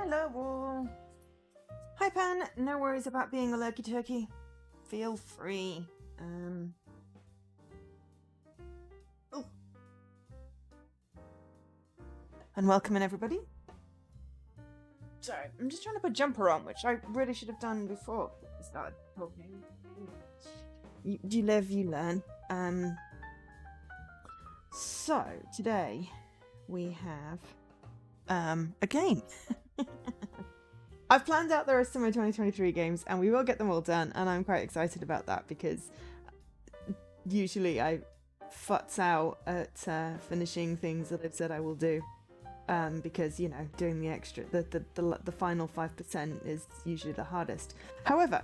Hello, all. Hi, Pan. No worries about being a lurky turkey. Feel free. Oh. And welcome in, everybody. Sorry, I'm just trying to put jumper on, which I really should have done before we started talking. You live, you learn. So today we have a game. I've planned out the rest of my 2023 games, and we will get them all done, and I'm quite excited about that because usually I futz out at finishing things that I've said I will do, because, you know, doing the extra, the final 5% is usually the hardest. However,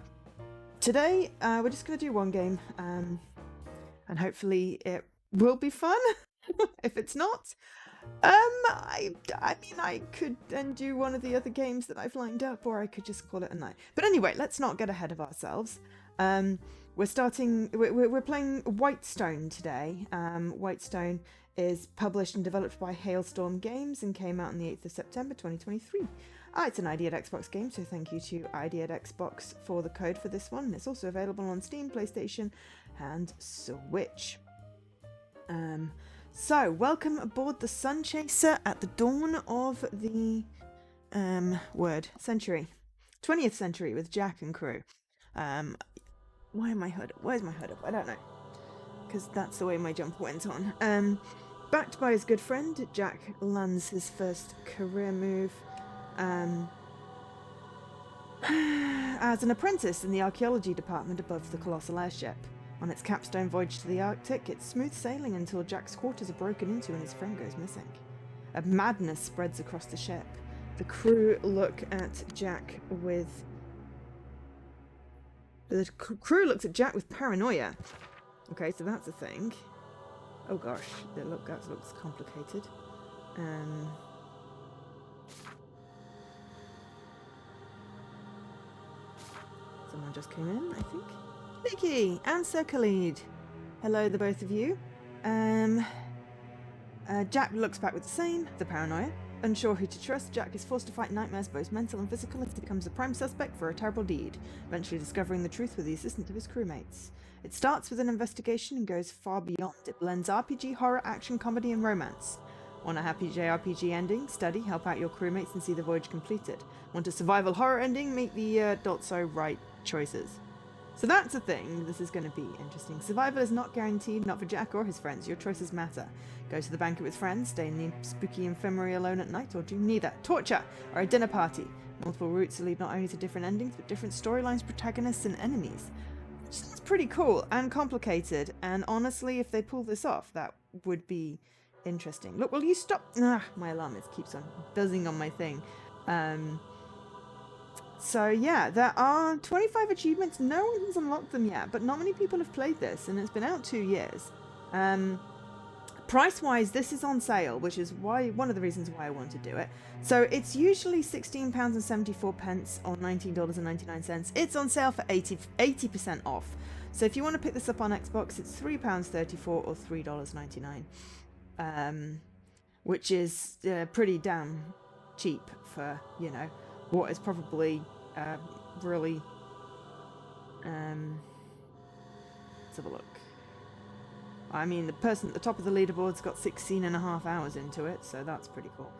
today we're just going to do one game, and hopefully it will be fun. If it's not, I mean, I could then do one of the other games that I've lined up, or I could just call it a night. But anyway, let's not get ahead of ourselves. We're playing Whitestone today. Whitestone is published and developed by Hailstorm Games and came out on the 8th of September 2023. It's an ID at Xbox game, so thank you to ID at Xbox for the code for this one. It's also available on Steam, PlayStation, and Switch. So, welcome aboard the Sun Chaser at the dawn of the century. 20th century with Jack and crew. Why am I hood up? Where's my hood up? I don't know. Because that's the way my jump went on. Backed by his good friend, Jack lands his first career move as an apprentice in the archaeology department above the colossal airship. On its capstone voyage to the Arctic, it's smooth sailing until Jack's quarters are broken into and his friend goes missing. A madness spreads across the ship. The crew look at Jack with... The crew looks at Jack with paranoia. Okay, so that's a thing. Oh gosh, that looks complicated. Someone just came in, I think. Vicky and Sir Khalid. Hello, the both of you. Jack looks back with the paranoia. Unsure who to trust, Jack is forced to fight nightmares, both mental and physical, as he becomes the prime suspect for a terrible deed, eventually discovering the truth with the assistance of his crewmates. It starts with an investigation and goes far beyond. It blends RPG, horror, action, comedy, and romance. Want a happy JRPG ending? Study, help out your crewmates, and see the voyage completed. Want a survival horror ending? Make the not-so-right choices. So that's a thing. This is going to be interesting. Survival is not guaranteed, not for Jack or his friends. Your choices matter. Go to the banquet with friends, stay in the spooky infirmary alone at night, or do neither. Torture or a dinner party. Multiple routes lead not only to different endings, but different storylines, protagonists, and enemies. Which sounds pretty cool and complicated. And honestly, if they pull this off, that would be interesting. Look, will you stop? My alarm keeps on buzzing on my thing. So yeah, there are 25 achievements. No one has unlocked them yet, but not many people have played this, and it's been out 2 years. Price-wise, this is on sale, which is one of the reasons why I want to do it. So it's usually £16.74 or $19.99. It's on sale for 80% off. So if you want to pick this up on Xbox, it's £3.34 or $3.99, which is pretty damn cheap for, you know, what is probably really... let's have a look. I mean, the person at the top of the leaderboard's got 16.5 hours into it, so that's pretty cool.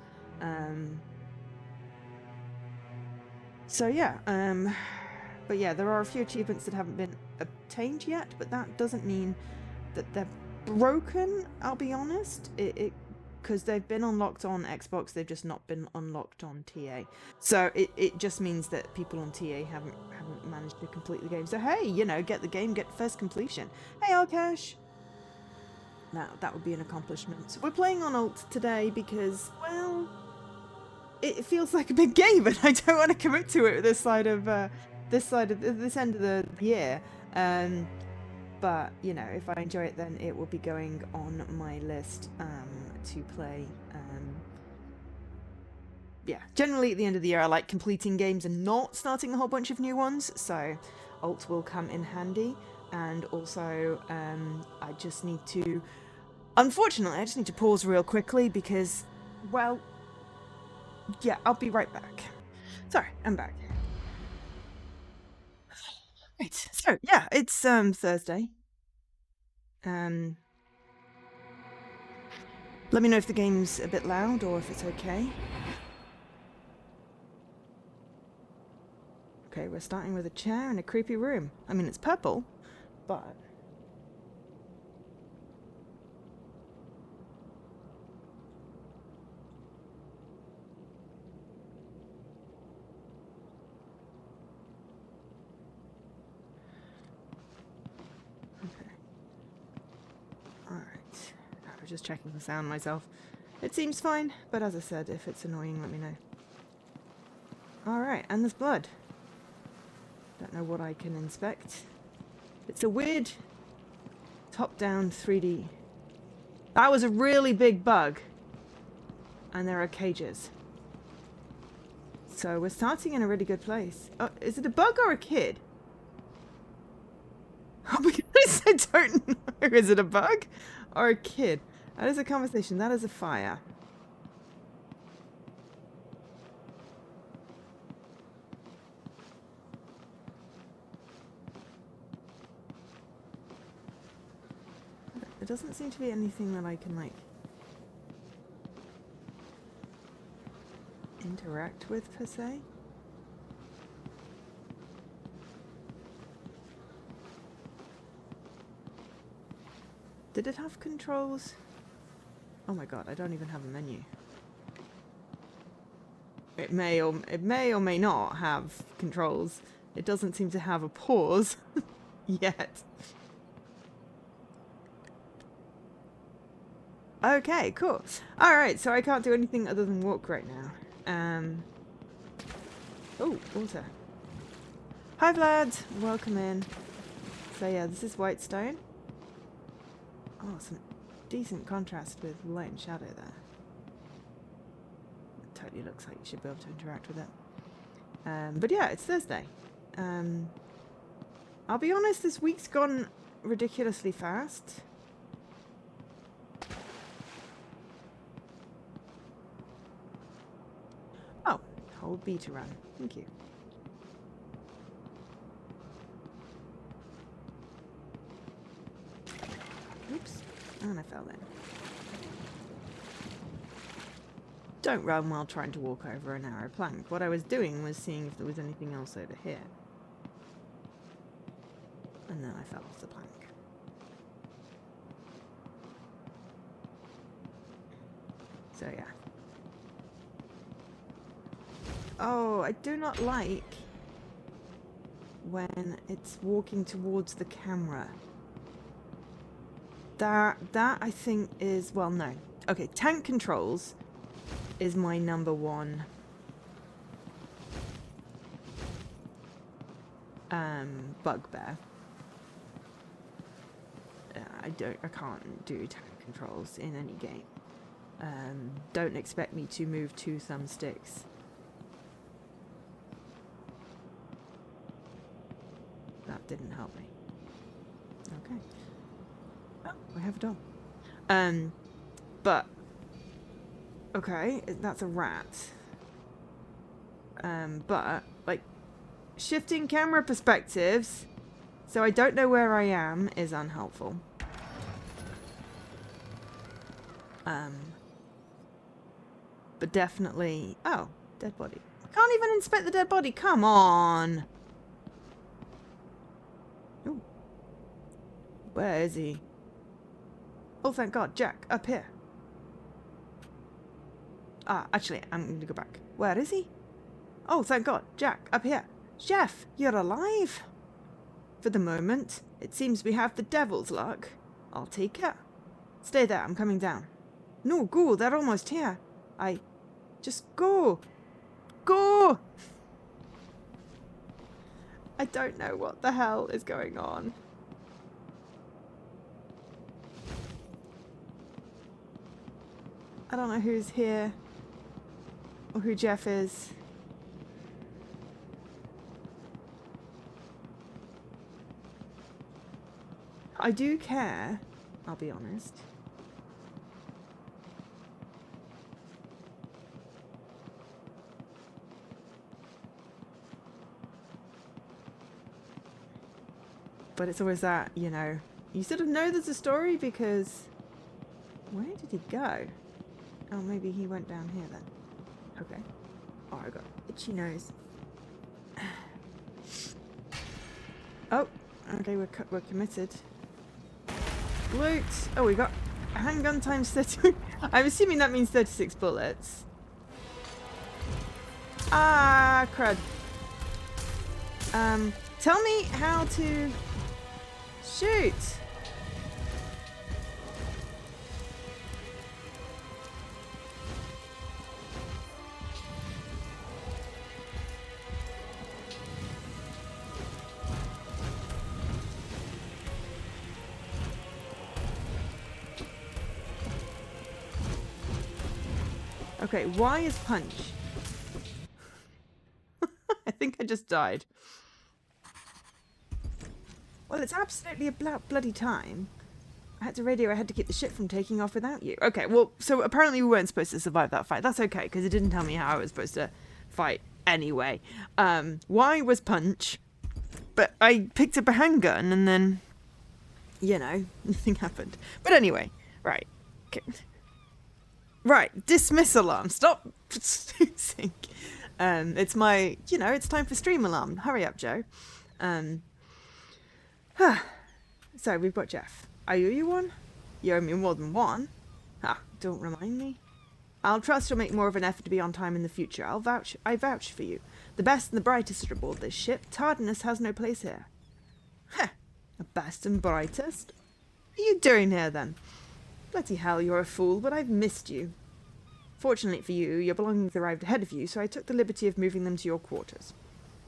So yeah, but yeah, there are a few achievements that haven't been obtained yet, but that doesn't mean that they're broken, I'll be honest. Because they've been unlocked on Xbox, they've just not been unlocked on TA. So it just means that people on TA haven't managed to complete the game. So hey, you know, get the game, get first completion. Hey, Alkash! That would be an accomplishment. We're playing on alt today because, well, it feels like a big game, and I don't want to commit to it this end of the year. But you know, if I enjoy it, then it will be going on my list to play. Yeah, generally at the end of the year, I like completing games and not starting a whole bunch of new ones. So, alt will come in handy. And also, unfortunately, I just need to pause real quickly because, well, yeah, I'll be right back. Sorry, I'm back. Right, so yeah, it's Thursday. Let me know if the game's a bit loud or if it's okay. Okay, we're starting with a chair and a creepy room. I mean, it's purple, but... Okay. Alright. I was just checking the sound myself. It seems fine, but as I said, if it's annoying, let me know. Alright, and there's blood. Don't know what I can inspect. It's a weird top-down 3D. That was a really big bug. And there are cages. So we're starting in a really good place. Oh, is it a bug or a kid? Oh, because I don't know. Is it a bug or a kid? That is a conversation. That is a fire. There doesn't seem to be anything that I can, like, interact with, per se. Did it have controls? Oh my god, I don't even have a menu. It may or may not have controls. It doesn't seem to have a pause yet. Okay, cool. Alright, so I can't do anything other than walk right now. Oh, water. Hi Vlad, welcome in. So yeah, this is Whitestone. Oh, some decent contrast with light and shadow there. It totally looks like you should be able to interact with it. But yeah, it's Thursday. I'll be honest, this week's gone ridiculously fast. Oh, hold B to run. Thank you. Oops, and I fell in. Don't run while trying to walk over a narrow plank. What I was doing was seeing if there was anything else over here. And then I fell off the plank. So yeah. Oh, I do not like when it's walking towards the camera. That I think is, well, no. Okay, tank controls is my number one bugbear. I can't do tank controls in any game. Don't expect me to move two thumbsticks. That didn't help me. Okay. Oh, we have a dog. But okay, that's a rat. But like shifting camera perspectives, so I don't know where I am, is unhelpful. But definitely, oh, dead body. I can't even inspect the dead body. Come on. Ooh. Where is he? Oh, thank God, Jack, up here. Ah, actually, I'm going to go back. Where is he? Oh, thank God, Jack, up here. Chef, you're alive. For the moment, it seems we have the devil's luck. I'll take it. Stay there, I'm coming down. No, go, they're almost here. Just go. Go! I don't know what the hell is going on. I don't know who's here or who Jeff is. I do care, I'll be honest. But it's always that, you know, you sort of know there's a story because... Where did he go? Oh, maybe he went down here then. Okay. Oh, I got itchy nose. Oh, okay, we're committed. Loot! Oh, we got a handgun times 30. I'm assuming that means 36 bullets. Ah, crud. Tell me how to shoot. Okay, why is punch? I think I just died. Well, it's absolutely about bloody time. I had to radio ahead to keep the ship from taking off without you. Okay, well, so apparently we weren't supposed to survive that fight. That's okay, because it didn't tell me how I was supposed to fight anyway. Why was punch? But I picked up a handgun and then, you know, nothing happened. But anyway, right. Okay. Right, dismiss alarm. Stop snoozing. It's my, you know, it's time for stream alarm. Hurry up, Joe. So we've got Jeff. I owe you one? You owe me more than one. Don't remind me. I'll trust you'll make more of an effort to be on time in the future. I vouch for you. The best and the brightest are aboard this ship. Tardiness has no place here. The best and brightest? What are you doing here then? Bloody hell, you're a fool, but I've missed you. Fortunately for you, your belongings arrived ahead of you, so I took the liberty of moving them to your quarters.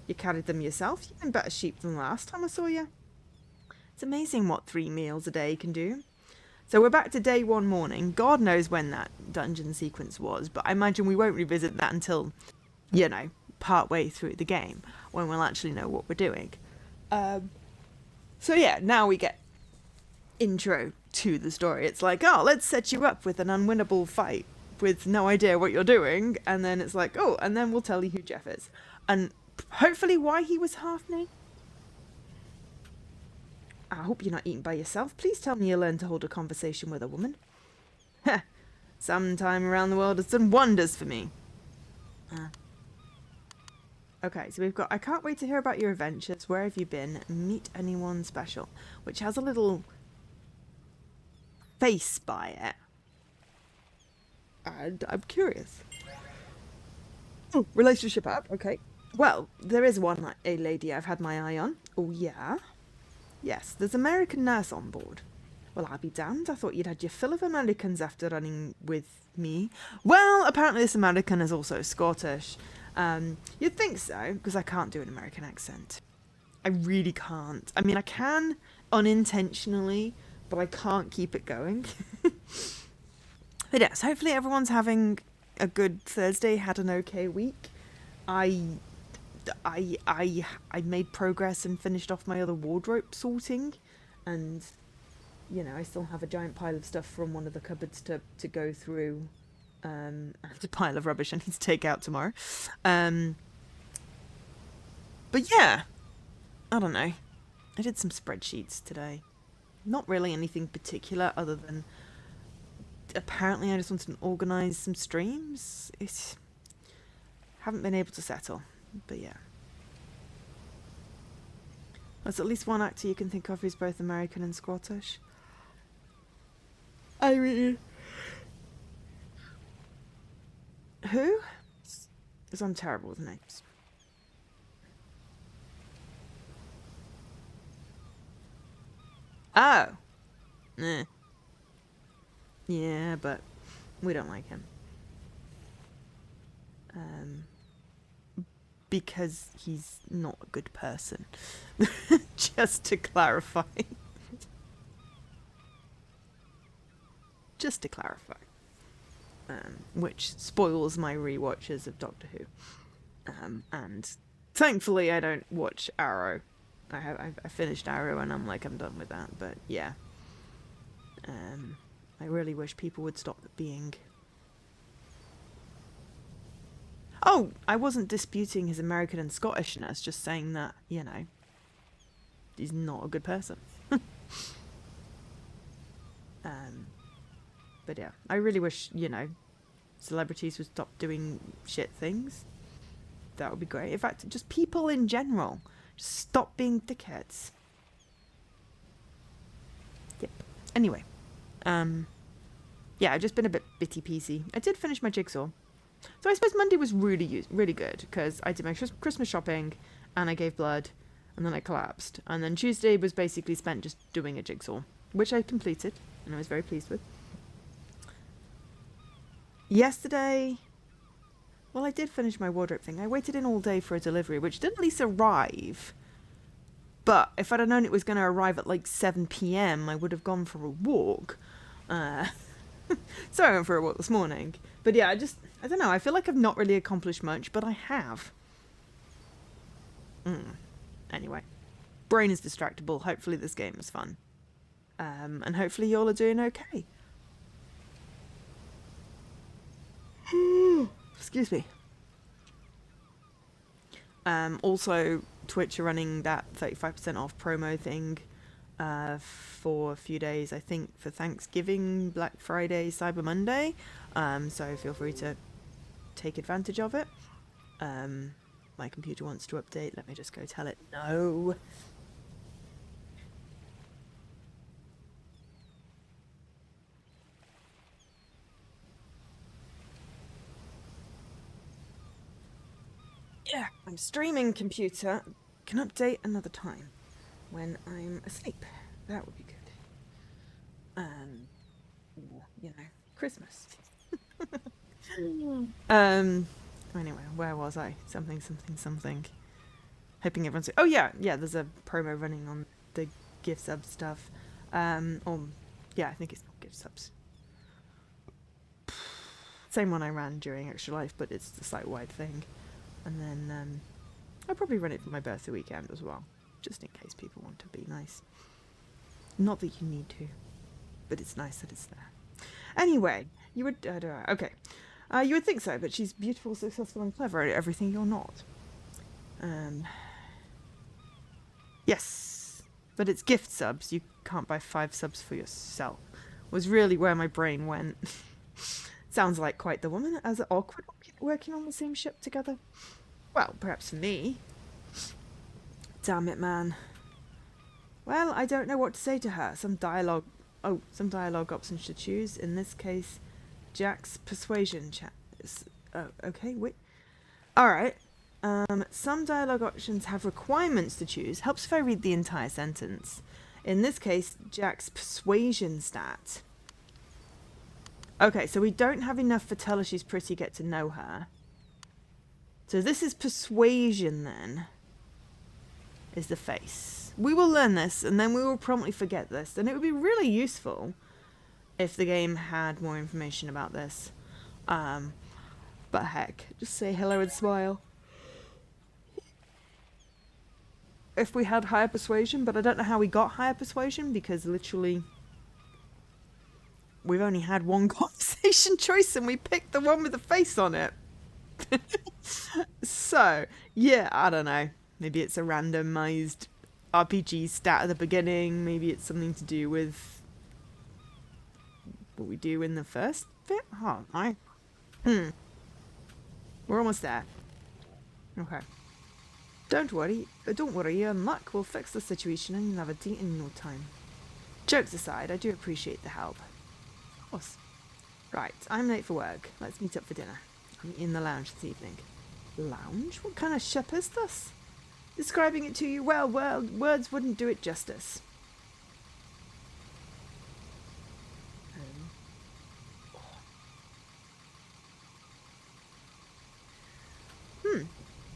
You carried them yourself. You've been better sheep than last time I saw you. It's amazing what 3 meals a day can do. So we're back to day 1 morning. God knows when that dungeon sequence was, but I imagine we won't revisit that until, you know, part way through the game, when we'll actually know what we're doing. So yeah, now we get intro to the story. It's like, oh, let's set you up with an unwinnable fight with no idea what you're doing, and then it's like, oh, and then we'll tell you who Jeff is. And hopefully why he was half me. I hope you're not eating by yourself. Please tell me you learned to hold a conversation with a woman. Some time around the world has done wonders for me. Okay, so we've got, I can't wait to hear about your adventures. Where have you been? Meet anyone special? Which has a little face by it. And I'm curious. Oh, relationship app. Okay. Well, there is one, a lady I've had my eye on. Oh, yeah? Yes, there's American nurse on board. Well, I'll be damned. I thought you'd had your fill of Americans after running with me. Well, apparently this American is also Scottish. You'd think so, because I can't do an American accent. I really can't. I mean, I can unintentionally, but I can't keep it going. But yes, hopefully everyone's having a good Thursday, had an okay week. I made progress and finished off my other wardrobe sorting, and you know, I still have a giant pile of stuff from one of the cupboards to go through, and a pile of rubbish I need to take out tomorrow. But yeah, I don't know. I did some spreadsheets today. Not really anything particular other than apparently I just wanted to organise some streams. Haven't been able to settle, but yeah. There's at least one actor you can think of who's both American and Scottish. I mean, who? Because I'm terrible with names. Oh. Yeah, but we don't like him. Because he's not a good person. Just to clarify. Just to clarify. Which spoils my rewatches of Doctor Who. And thankfully I don't watch Arrow. I finished Arrow and I'm done with that, but yeah. I really wish people would stop being... Oh, I wasn't disputing his American and Scottishness, just saying that, you know, he's not a good person. But yeah, I really wish, celebrities would stop doing shit things. That would be great. In fact, just people in general, just stop being dickheads. Yep. Anyway, yeah, I've just been a bit bitty peasy. I did finish my jigsaw, so I suppose Monday was really good because I did my Christmas shopping, and I gave blood, and then I collapsed, and then Tuesday was basically spent just doing a jigsaw, which I completed, and I was very pleased with. Yesterday, well, I did finish my wardrobe thing. I waited in all day for a delivery, which didn't at least arrive. But if I'd have known it was going to arrive at like 7 p.m, I would have gone for a walk. So I went for a walk this morning. But yeah, I don't know. I feel like I've not really accomplished much, but I have. Anyway, brain is distractible. Hopefully this game is fun. And hopefully y'all are doing okay. Excuse me. Also, Twitch are running that 35% off promo thing for a few days, I think, for Thanksgiving, Black Friday, Cyber Monday. So feel free to take advantage of it. My computer wants to update. Let me just go tell it no. Yeah, I'm streaming, computer. Can update another time when I'm asleep. That would be good. Christmas. Anyway, where was I? Something. Hoping everyone's... Oh yeah, there's a promo running on the gift sub stuff. Yeah, I think it's gift subs. Same one I ran during Extra Life, but it's the site-wide thing. And then I'll probably run it for my birthday weekend as well, just in case people want to be nice. Not that you need to, but it's nice that it's there. Anyway, you would... okay. You would think so, but she's beautiful, successful, and clever at everything you're not. Yes, but it's gift subs. You can't buy 5 subs for yourself. Was really where my brain went. Sounds like quite the woman. As awkward working on the same ship together. Well, perhaps for me. Damn it, man. Well, I don't know what to say to her. Some dialogue options to choose. In this case, Jack's persuasion chat. Oh, okay, wait. Alright. Some dialogue options have requirements to choose. Helps if I read the entire sentence. In this case, Jack's persuasion stat. Okay, so we don't have enough for tell her she's pretty, get to know her. So this is persuasion then. Is the face. We will learn this and then we will promptly forget this. And it would be really useful if the game had more information about this. But heck, just say hello and smile. If we had higher persuasion, but I don't know how we got higher persuasion because literally we've only had one conversation choice and we picked the one with the face on it. So, yeah, I don't know. Maybe it's a randomized RPG stat at the beginning. Maybe it's something to do with what we do in the first bit. Oh, We're almost there. Okay. Don't worry, you're in luck. We'll fix the situation and you'll have a date in no time. Jokes aside, I do appreciate the help. Of course. Right, I'm late for work. Let's meet up for dinner. I'm in the lounge this evening. Lounge? What kind of ship is this? Describing it to you, well, words wouldn't do it justice.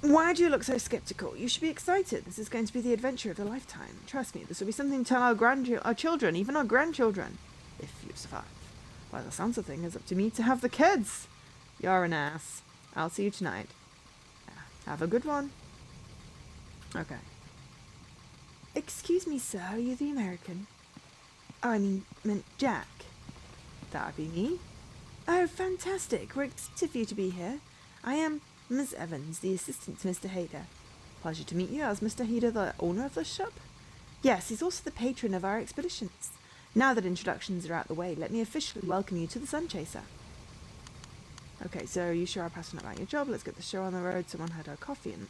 Why do you look so skeptical? You should be excited. This is going to be the adventure of a lifetime. Trust me, this will be something to tell our children, even our grandchildren. If you survive. By the sounds of things, it's up to me to have the kids. You're an ass. I'll see you tonight. Have a good one. Okay. Excuse me, sir. Are you the American? Oh, I meant Jack. That'd be me. Oh, fantastic. We're excited for you to be here. I am Miss Evans, the assistant to Mr. Hader. Pleasure to meet you. Is Mr. Hader the owner of this shop? Yes, he's also the patron of our expeditions. Now that introductions are out the way, let me officially welcome you to the Sun Chaser. Okay, so you sure are passionate about your job. Let's get the show on the road. Someone had our coffee in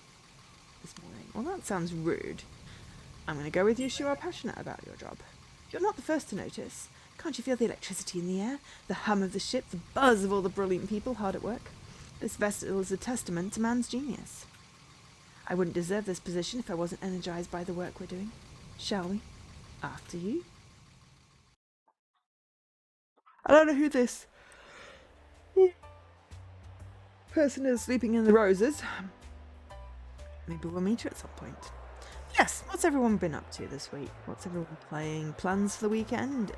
this morning. Well, that sounds rude. I'm going to go with you sure are passionate about your job. You're not the first to notice. Can't you feel the electricity in the air? The hum of the ship, the buzz of all the brilliant people hard at work? This vessel is a testament to man's genius. I wouldn't deserve this position if I wasn't energized by the work we're doing. Shall we? After you? I don't know who this person is sleeping in the roses. Maybe we'll meet her at some point. Yes, what's everyone been up to this week? What's everyone playing? Plans for the weekend?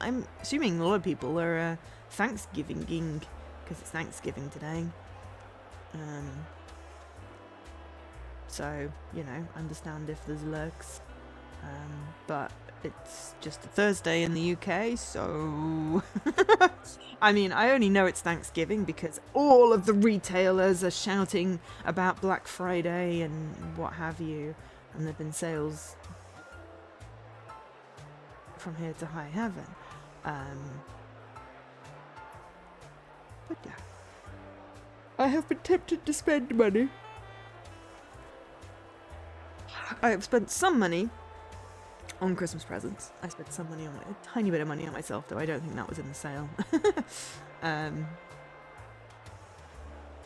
I'm assuming a lot of people are Thanksgiving-ing, because it's Thanksgiving today. So, you know, understand if there's lurks. But it's just a Thursday in the UK, so... I mean, I only know it's Thanksgiving because all of the retailers are shouting about Black Friday and what have you. And there have been sales from here to high heaven. But yeah. I have been tempted to spend money. I have spent some money on Christmas presents. I spent some money on a tiny bit of money on myself, though I don't think that was in the sale.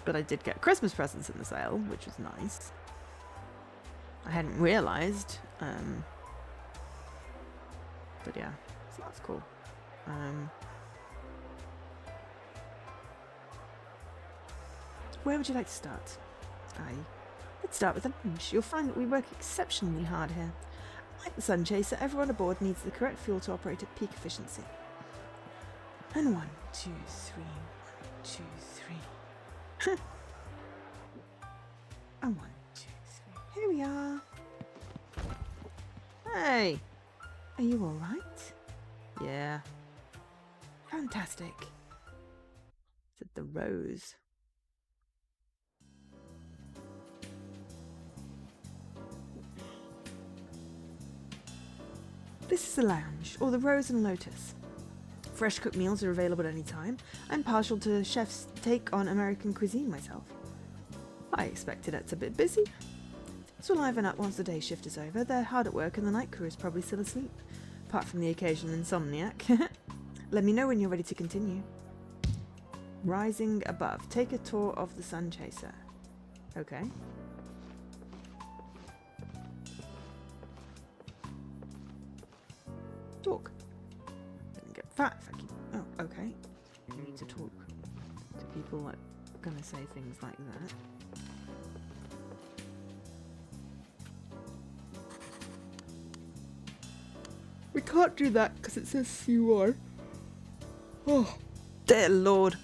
But I did get Christmas presents in the sale, which was nice. I hadn't realised. But yeah, so that's cool. Where would you like to start? Let's start with the lunch. You'll find that we work exceptionally hard here. Like the Sun Chaser, everyone aboard needs the correct fuel to operate at peak efficiency. And 1, 2, 3, 1, 2, 3. And 1, 2, 3. Here we are. Hey! Are you alright? Yeah. Fantastic. Said the rose. This is the lounge, or the Rose and Lotus. Fresh cooked meals are available at any time. I'm partial to chefs' take on American cuisine myself. I expected it's a bit busy. This will liven up once the day shift is over. They're hard at work and the night crew is probably still asleep. Apart from the occasional insomniac. Let me know when you're ready to continue. Rising above. Take a tour of the Sun Chaser. Okay. Talk. Don't get fat if I keep... Oh, okay. You need to talk to people that are going to say things like that. We can't do that because it says CR. Oh, dear Lord.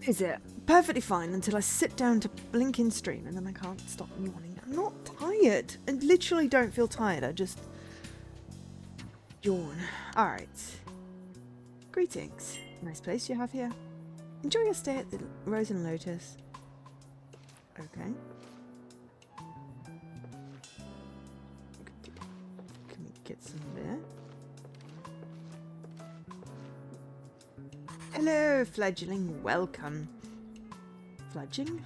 Is it? Perfectly fine until I sit down to blink in stream and then I can't stop yawning. I'm not tired. I literally don't feel tired. I just... yawn. Alright. Greetings. Nice place you have here. Enjoy your stay at the Rose and Lotus. Okay. Can we get some beer? Hello, fledgling. Welcome. Fledgling?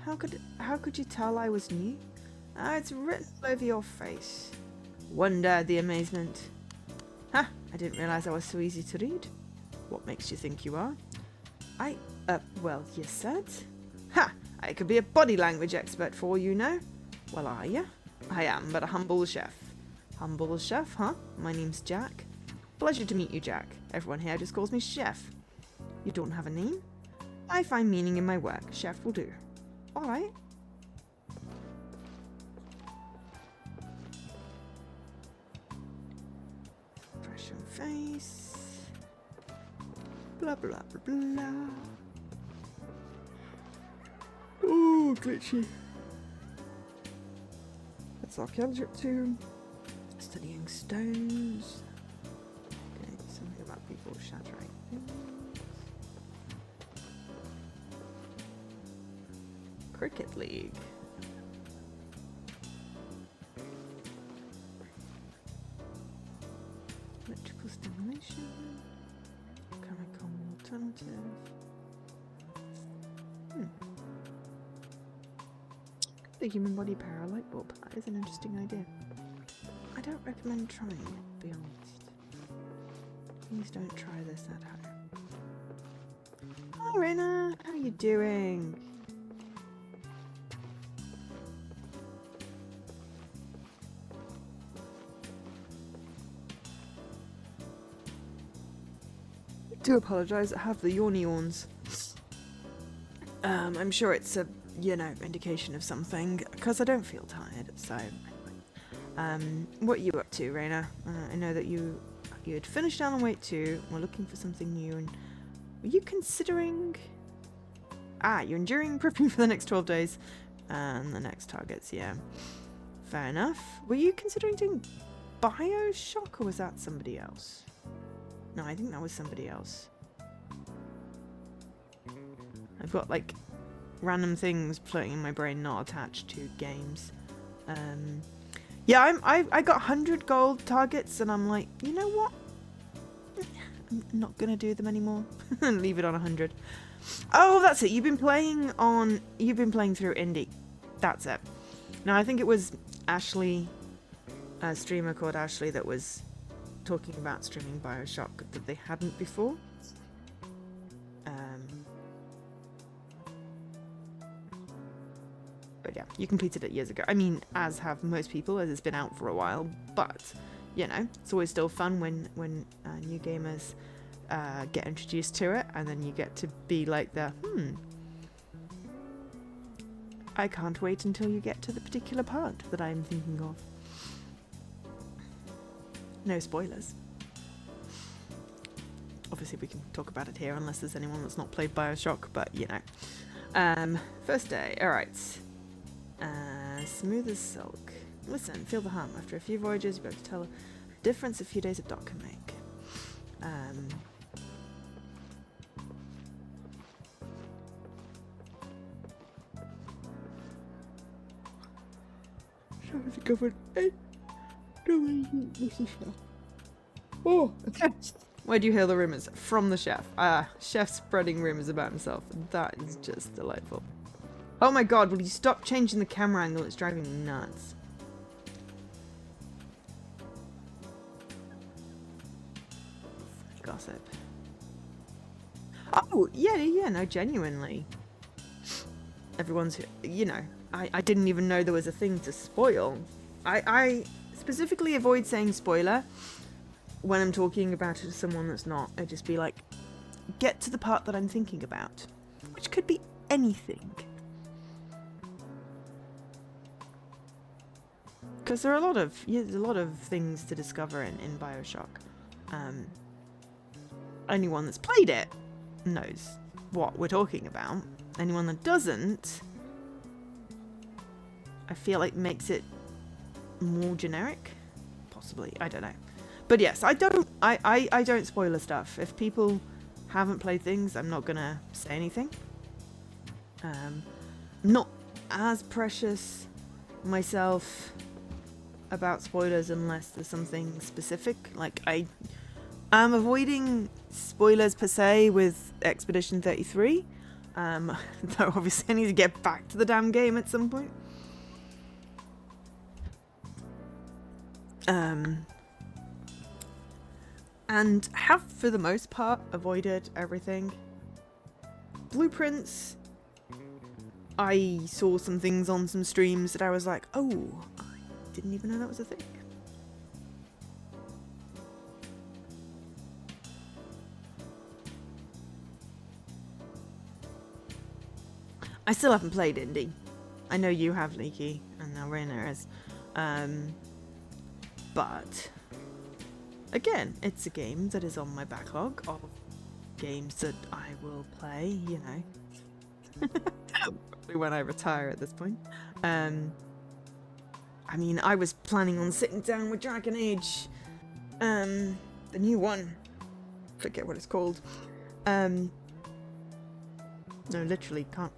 How could you tell I was new? Ah, it's written all over your face. Wonder at the amazement. Ha! I didn't realise I was so easy to read. What makes you think you are? Well, you said? Ha! I could be a body language expert for all you know. Well, are you? I am, but a humble chef. Humble chef, huh? My name's Jack. Pleasure to meet you, Jack. Everyone here just calls me Chef. You don't have a name? I find meaning in my work. Chef will do. Alright. Face. Blah blah blah blah. Ooh, glitchy. That's our cantrip tomb. Studying stones. Okay, something about people shattering things. Cricket League. Simulation. Chemical alternative. The human body power light bulb. That is an interesting idea. I don't recommend trying it, to be honest. Please don't try this at home. Hi Rena, how are you doing? I do apologise, I have the yawns. I'm sure it's a, indication of something, because I don't feel tired, so... what are you up to, Raina? I know that you had finished Alan Wake 2, we're looking for something new, and were you considering... you're enduring prepping for the next 12 days, and the next targets, yeah. Fair enough. Were you considering doing Bioshock, or was that somebody else? No, I think that was somebody else. I've got, like, random things floating in my brain not attached to games. Yeah, I got 100 gold targets, and I'm like, you know what? I'm not gonna do them anymore. And leave it on 100. Oh, that's it. You've been playing through indie. That's it. Now, I think it was Ashley, a streamer called Ashley, that was talking about streaming Bioshock that they hadn't before. But yeah, you completed it years ago. I mean, as have most people, as it's been out for a while. But, it's always still fun when new gamers get introduced to it, and then you get to be like I can't wait until you get to the particular part that I'm thinking of. No spoilers. Obviously, we can talk about it here, unless there's anyone that's not played Bioshock, but, First day, alright. Smooth as silk. Listen, feel the hum. After a few voyages, you'll be able to tell the difference a few days at dock can make. Oh, okay. Where do you hear the rumours? From the chef. Chef spreading rumours about himself. That is just delightful. Oh my god, will you stop changing the camera angle? It's driving me nuts. Gossip. Oh, yeah, no, genuinely. Everyone's, I didn't even know there was a thing to spoil. I specifically avoid saying spoiler when I'm talking about it to someone that's not. I just be like, get to the part that I'm thinking about, which could be anything. Because there are there's a lot of things to discover in Bioshock. Anyone that's played it knows what we're talking about. Anyone that doesn't, I feel like makes it more generic. Possibly, I don't know. But yes, I don't spoiler stuff. If people haven't played things, I'm not gonna say anything. Not as precious myself about spoilers unless there's something specific. Like, I am avoiding spoilers per se with Expedition 33. Though obviously I need to get back to the damn game at some point. And have, for the most part, avoided everything. Blueprints, I saw some things on some streams that I was like, oh, I didn't even know that was a thing. I still haven't played Indie. I know you have, Leaky, and now Raina is. But again, it's a game that is on my backlog of games that I will play, probably when I retire at this point. I mean, I was planning on sitting down with Dragon Age, the new one. Forget what it's called. No, literally can't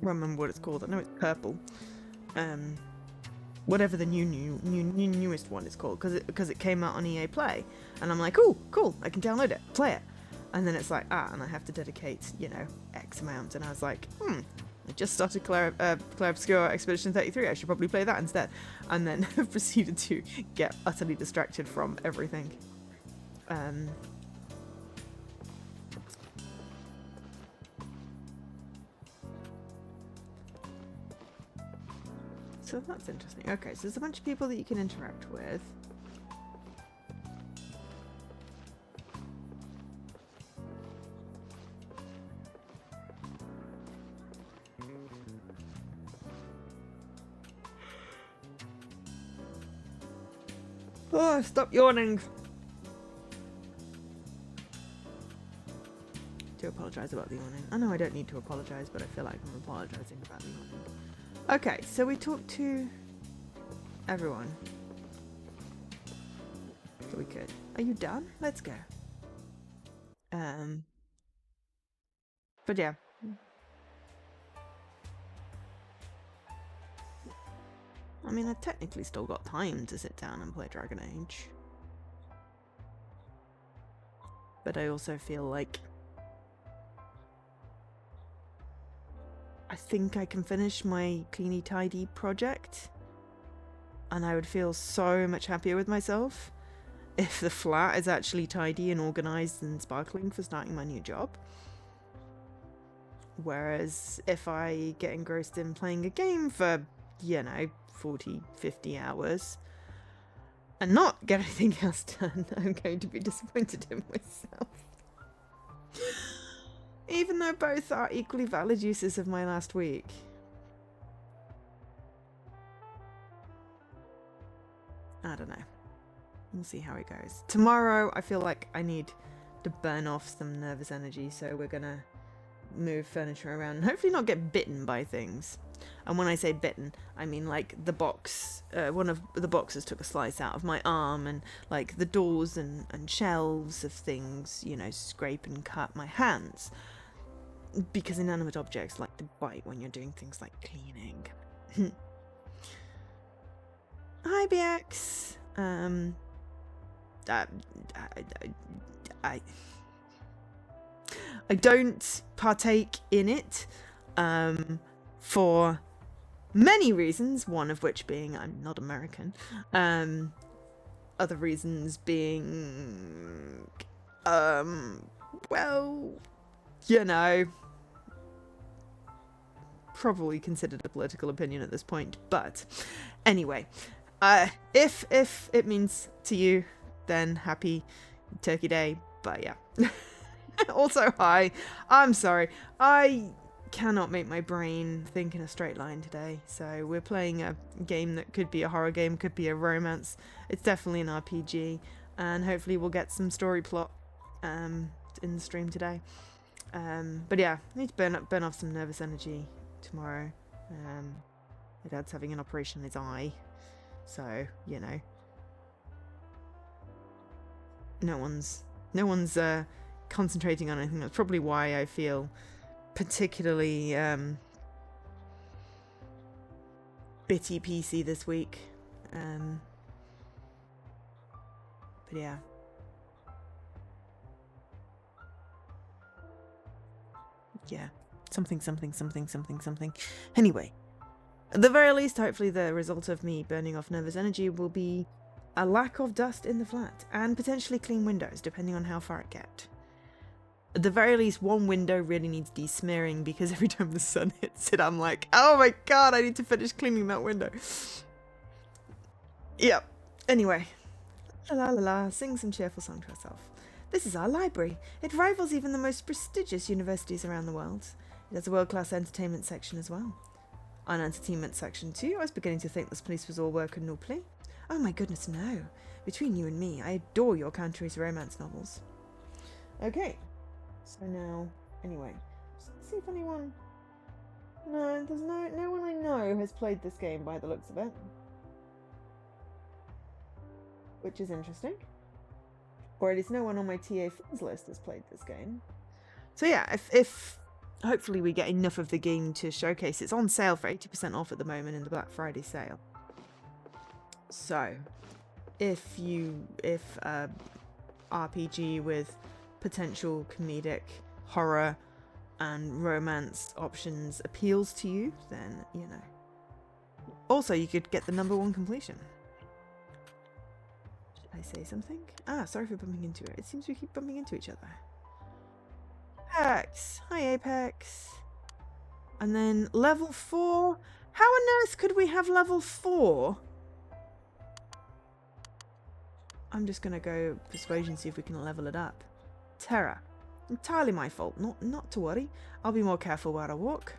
remember what it's called. I know it's purple. whatever the newest one is called, because it came out on EA Play, and I'm like, oh, cool, I can download it, play it, and then it's like, and I have to dedicate, X amount, and I was like, I just started Clair Obscur Expedition 33, I should probably play that instead, and then proceeded to get utterly distracted from everything. So that's interesting. Okay, so there's a bunch of people that you can interact with. Oh, stop yawning! Do apologise about the yawning. I know I don't need to apologise, but I feel like I'm apologising about the yawning. Okay, so we talked to everyone. So we could. Are you done? Let's go. But yeah. I mean, I've technically still got time to sit down and play Dragon Age. But I also feel like I think I can finish my cleany tidy project, and I would feel so much happier with myself if the flat is actually tidy and organised and sparkling for starting my new job. Whereas if I get engrossed in playing a game for, 40, 50 hours and not get anything else done, I'm going to be disappointed in myself. Even though both are equally valid uses of my last week. I don't know. We'll see how it goes. Tomorrow, I feel like I need to burn off some nervous energy, so we're gonna move furniture around and hopefully not get bitten by things. And when I say bitten, I mean like the box, one of the boxes took a slice out of my arm, and like the doors and shelves of things, scrape and cut my hands. Because inanimate objects like to bite when you're doing things like cleaning. Hi, BX. I don't partake in it for many reasons, one of which being I'm not American. Other reasons being, probably considered a political opinion at this point. But anyway, if it means to you, then happy Turkey Day. But yeah. Also, hi. I'm sorry. I cannot make my brain think in a straight line today. So we're playing a game that could be a horror game, could be a romance. It's definitely an RPG. And hopefully we'll get some story plot in the stream today. But yeah, I need to burn off some nervous energy tomorrow. My dad's having an operation on his eye. So, no one's concentrating on anything. That's probably why I feel particularly bitty PC this week. But yeah. Yeah. Something. Anyway. At the very least, hopefully the result of me burning off nervous energy will be a lack of dust in the flat, and potentially clean windows, depending on how far it gets. At the very least, one window really needs de-smearing, because every time the sun hits it, I'm like, oh my god, I need to finish cleaning that window. Yep. Anyway. La la la, sing some cheerful song to herself. This is our library. It rivals even the most prestigious universities around the world. It has a world-class entertainment section as well. On entertainment section too, I was beginning to think this place was all work and no play. Oh my goodness, no. Between you and me, I adore your country's romance novels. Okay. So now, anyway, let's see if anyone... No, there's no one I know has played this game by the looks of it. Which is interesting. Or at least no one on my TA friends list has played this game. So yeah, if hopefully we get enough of the game to showcase. It's on sale for 80% off at the moment in the Black Friday sale. So, if RPG with potential comedic, horror, and romance options appeals to you, then, you know. Also, you could get the #1 completion. Should I say something? Ah, sorry for bumping into it. It seems we keep bumping into each other. Apex. Hi, Apex. And then level 4. How on earth could we have level 4? I'm just going to go persuasion, see if we can level it up. Terror. Entirely my fault. Not to worry. I'll be more careful where I walk.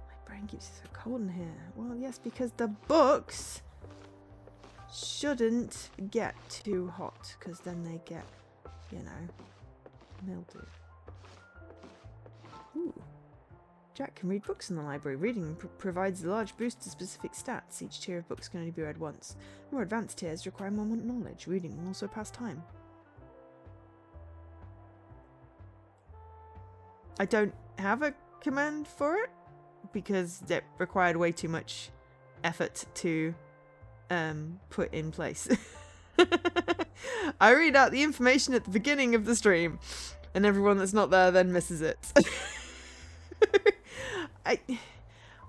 My brain keeps it so cold in here. Well, yes, because the books shouldn't get too hot, because then they get, you know, mildew. Ooh. Jack can read books in the library. Reading provides a large boost to specific stats. Each tier of books can only be read once. More advanced tiers require more knowledge. Reading will also pass time. I don't have a command for it because it required way too much effort to put in place. I read out the information at the beginning of the stream, and everyone that's not there then misses it.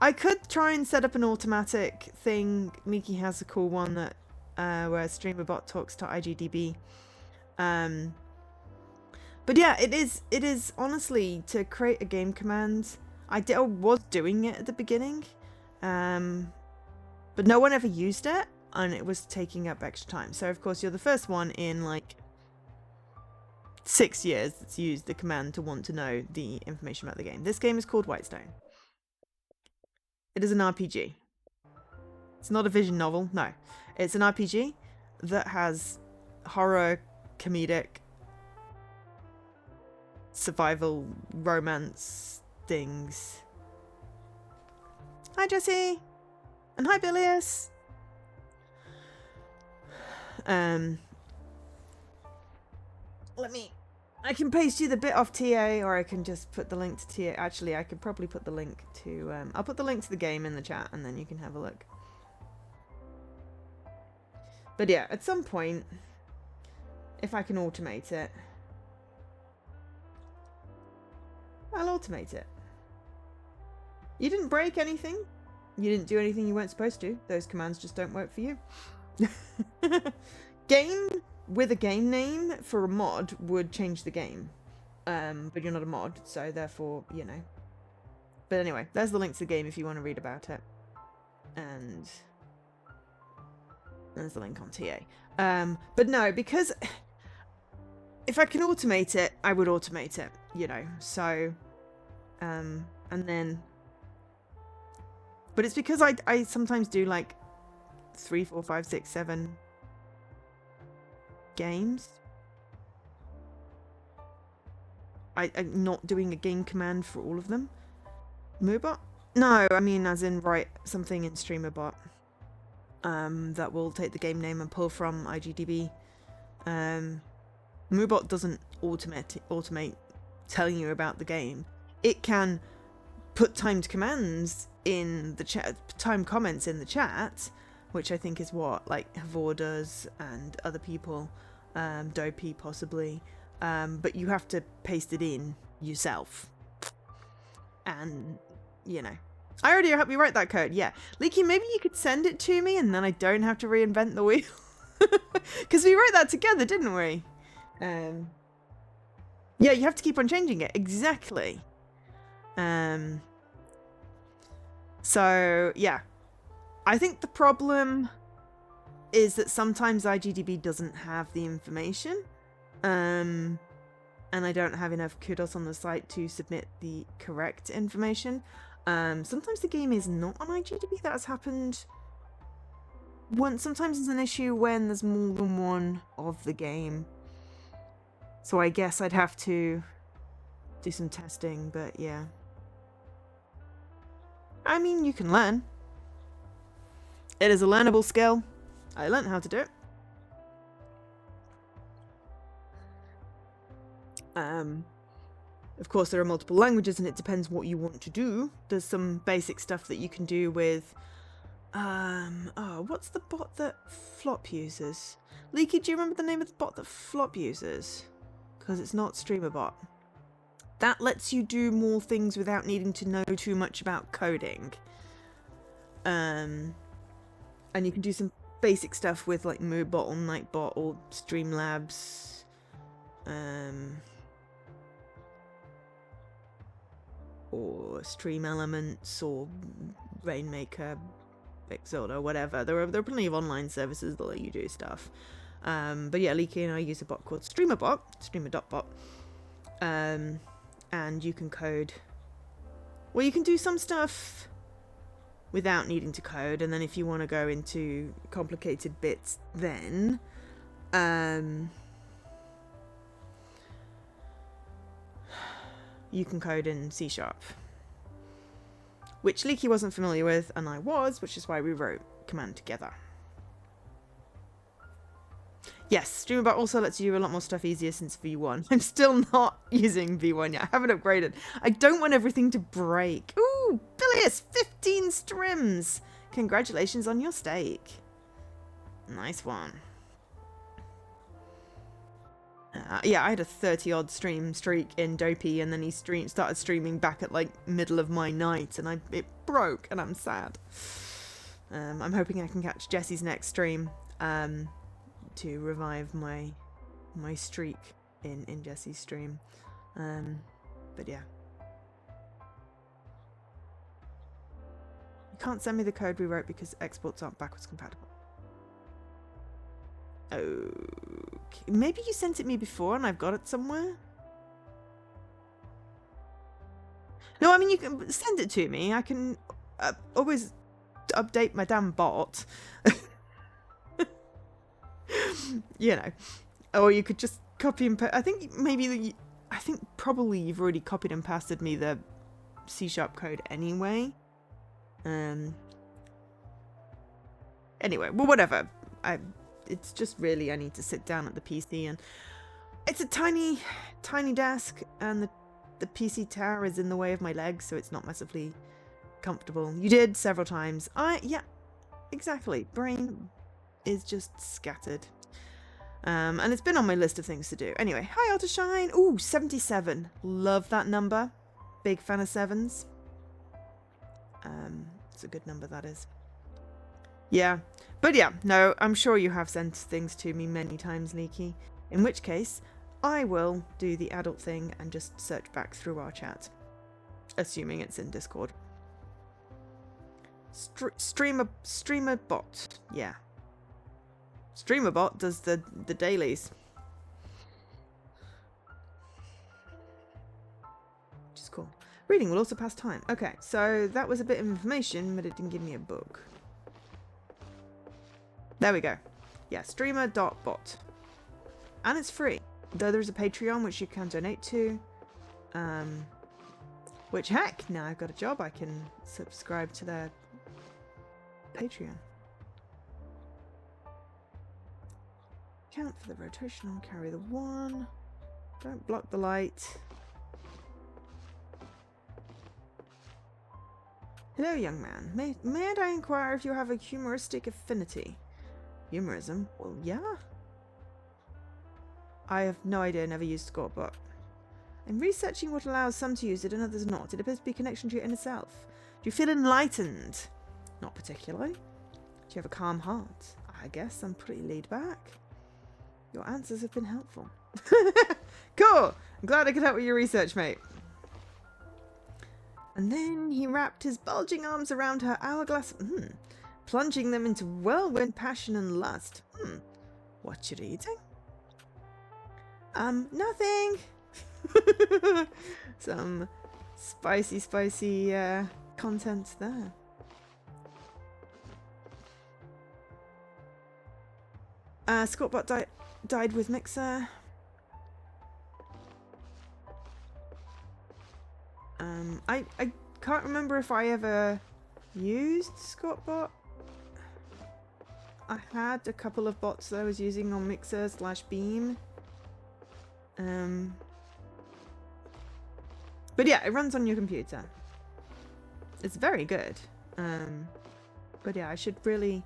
I could try and set up an automatic thing. Miki has a cool one that where streamerbot talks to IGDB. But yeah, it is honestly to create a game command. I was doing it at the beginning, but no one ever used it, and it was taking up extra time. So of course you're the first one in like 6 years that's used the command to want to know the information about the game. This game is called Whitestone. It is an RPG. It's not a vision novel, no. It's an RPG that has horror, comedic, survival, romance things. Hi Jesse! And hi Bilius! I can paste you the bit off TA, or I can just put the link to TA. Actually, I could probably put the link to, I'll put the link to the game in the chat, and then you can have a look. But yeah, at some point, if I can automate it, I'll automate it. You didn't break anything. You didn't do anything you weren't supposed to. Those commands just don't work for you. Game with a game name for a mod would change the game. But you're not a mod, so therefore, you know. But anyway, there's the link to the game if you want to read about it. And there's the link on TA. But no, because if I can automate it, I would automate it, you know. So, and then, but it's because I sometimes do like 3, 4, 5, 6, 7 games. I'm not doing a game command for all of them. Moobot? No, I mean as in write something in streamerbot that will take the game name and pull from IGDB. Moobot doesn't automate telling you about the game. It can put timed commands in the chat, timed comments in the chat, which I think is what like Havor does and other people, Dopey possibly, but you have to paste it in yourself. And you know, I already helped you write that code. Yeah, Leaky, maybe you could send it to me and then I don't have to reinvent the wheel. Because we wrote that together, didn't we? Yeah, you have to keep on changing it. Exactly. So yeah, I think the problem is that sometimes IGDB doesn't have the information, and I don't have enough kudos on the site to submit the correct information. Sometimes the game is not on IGDB. That has happened once. Sometimes it's an issue when there's more than one of the game. So I guess I'd have to do some testing, but yeah. I mean, you can learn. It is a learnable skill. I learned how to do it. Of course, there are multiple languages and it depends what you want to do. There's some basic stuff that you can do with... oh, what's the bot that Flop uses? Leaky, do you remember the name of the bot that Flop uses? Because it's not StreamerBot. That lets you do more things without needing to know too much about coding. And you can do some basic stuff with like Moobot or Nightbot or Streamlabs. Or Stream Elements or Rainmaker, Exoda, whatever. There are plenty of online services that let you do stuff. But yeah, Leaky and I use a bot called StreamerBot, streamer.bot. And you can code. Well, you can do some stuff without needing to code, and then if you want to go into complicated bits, then you can code in C#, which Leaky wasn't familiar with, and I was, which is why we wrote command together. Yes, StreamerBot also lets you do a lot more stuff easier since V1. I'm still not using V1 yet. I haven't upgraded. I don't want everything to break. Ooh, Bilious, 15 strims. Congratulations on your stake. Nice one. Yeah, I had a 30-odd stream streak in Dopey, and then he started streaming back at like middle of my night, and it broke, and I'm sad. I'm hoping I can catch Jesse's next stream. To revive my streak in Jesse's stream. But yeah. You can't send me the code we wrote because exports aren't backwards compatible. Okay. Maybe you sent it me before and I've got it somewhere? No, I mean, you can send it to me. I can always update my damn bot. You know, or you could just copy and paste. I think probably you've already copied and pasted me the C# code anyway. Anyway, well, whatever. It's just really I need to sit down at the PC, and it's a tiny desk, and the PC tower is in the way of my legs, so it's not massively comfortable. You did several times. Yeah, exactly. Brain is just scattered. And it's been on my list of things to do. Anyway, hi Ottershine. Ooh, 77. Love that number. Big fan of 7s. It's a good number, that is. Yeah. But yeah, no, I'm sure you have sent things to me many times, Leaky. In which case, I will do the adult thing and just search back through our chat. Assuming it's in Discord. StreamerBot. Yeah. StreamerBot does the dailies. Which is cool. Reading will also pass time. Okay, so that was a bit of information, but it didn't give me a book. There we go. Yeah, streamer.bot. And it's free. Though there's a Patreon which you can donate to. Which, heck, now I've got a job, I can subscribe to their Patreon. Count for the rotational, carry the 1. Don't block the light. Hello, young man. May I inquire if you have a humoristic affinity? Humorism? Well, yeah. I have no idea, never used Scorpbot. I'm researching what allows some to use it and others not. It appears to be a connection to your inner self. Do you feel enlightened? Not particularly. Do you have a calm heart? I guess I'm pretty laid back. Your answers have been helpful. Cool! I'm glad I could help with your research, mate. And then he wrapped his bulging arms around her hourglass, plunging them into whirlwind passion and lust. What you eating? Nothing. Some spicy content there. Scorpbot died with Mixer. I can't remember if I ever used Scorpbot. I had a couple of bots that I was using on Mixer /Beam. But yeah, it runs on your computer. It's very good. But yeah, I should really...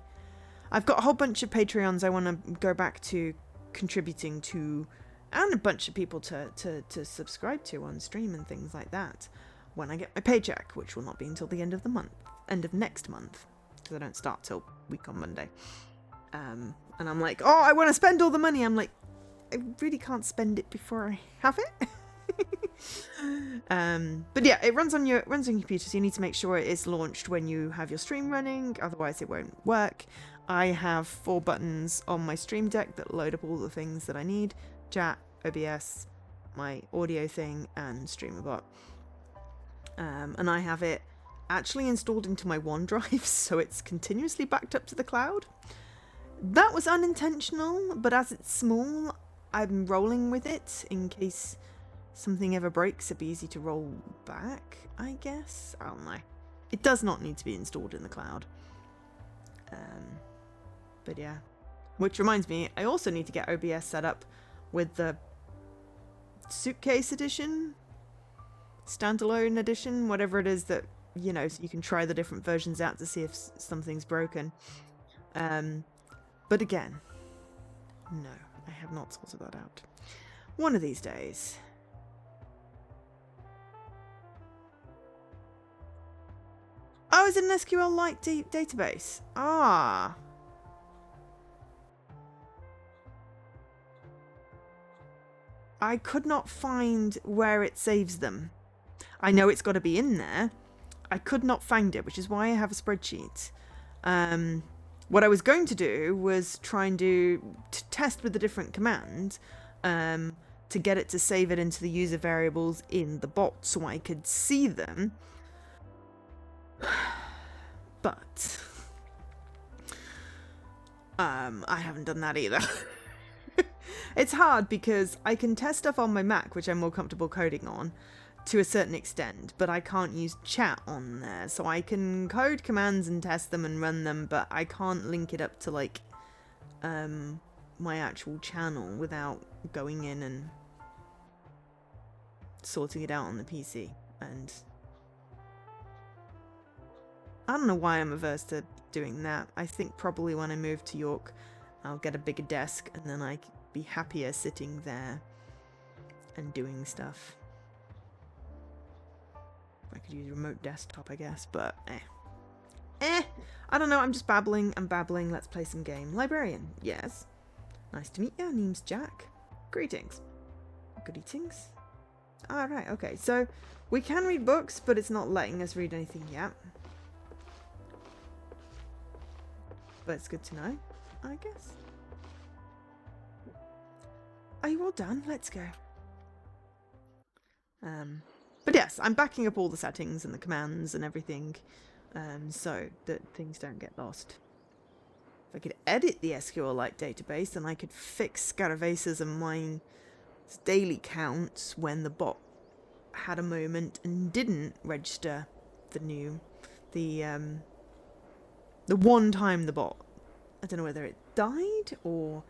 I've got a whole bunch of Patreons I want to go back to contributing to, and a bunch of people to subscribe to on stream and things like that when I get my paycheck, which will not be until the end of the month, end of next month, because I don't start till week on Monday. And I'm like, oh, I want to spend all the money. I'm like, I really can't spend it before I have it. But yeah, it runs on your computer, so you need to make sure it is launched when you have your stream running, otherwise it won't work. I have 4 buttons on my Stream Deck that load up all the things that I need: chat, OBS, my audio thing, and StreamerBot. And I have it actually installed into my OneDrive, so it's continuously backed up to the cloud. That was unintentional, but as it's small, I'm rolling with it in case something ever breaks. It'd be easy to roll back, I guess. I don't know. It does not need to be installed in the cloud. But yeah. Which reminds me, I also need to get OBS set up with the suitcase edition, standalone edition, whatever it is that, you know, so you can try the different versions out to see if something's broken. But again, no, I have not sorted that out. One of these days. Oh, is it an SQLite database? Ah. I could not find where it saves them. I know it's got to be in there. I could not find it, which is why I have a spreadsheet. What I was going to do was try and test with a different command to get it to save it into the user variables in the bot so I could see them. But I haven't done that either. It's hard because I can test stuff on my Mac, which I'm more comfortable coding on, to a certain extent, but I can't use chat on there. So I can code commands and test them and run them, but I can't link it up to, like, my actual channel without going in and sorting it out on the PC. And I don't know why I'm averse to doing that. I think probably when I move to York, I'll get a bigger desk and then I be happier sitting there and doing stuff. I could use a remote desktop, I guess, but I don't know, I'm just babbling. I'm babbling. Let's play some game. Librarian, yes. Nice to meet you. Name's Jack. Greetings. Greetings. Alright, okay. So we can read books, but it's not letting us read anything yet. But it's good to know, I guess. Are you all done? Let's go. But yes, I'm backing up all the settings and the commands and everything, so that things don't get lost. If I could edit the SQLite database, then I could fix Scarabases and mine daily counts when the bot had a moment and didn't register the one time the bot, I don't know whether it died or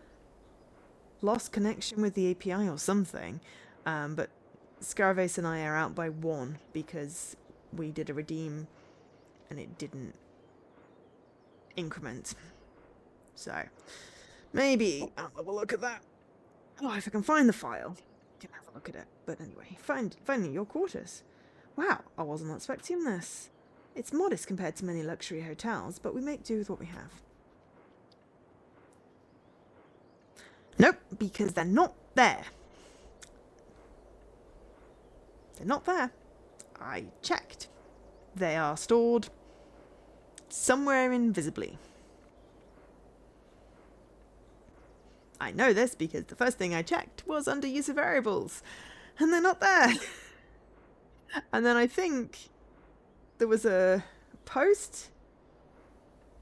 lost connection with the API or something, but Scaravase and I are out by 1 because we did a redeem and it didn't increment. So maybe I'll have a look at that. Oh, if I can find the file, I can have a look at it. But anyway, finding your quarters. Wow, I wasn't expecting this. It's modest compared to many luxury hotels, but we make do with what we have. Nope, because they're not there. They're not there. I checked. They are stored somewhere invisibly. I know this because the first thing I checked was under user variables, and they're not there. And then I think there was a post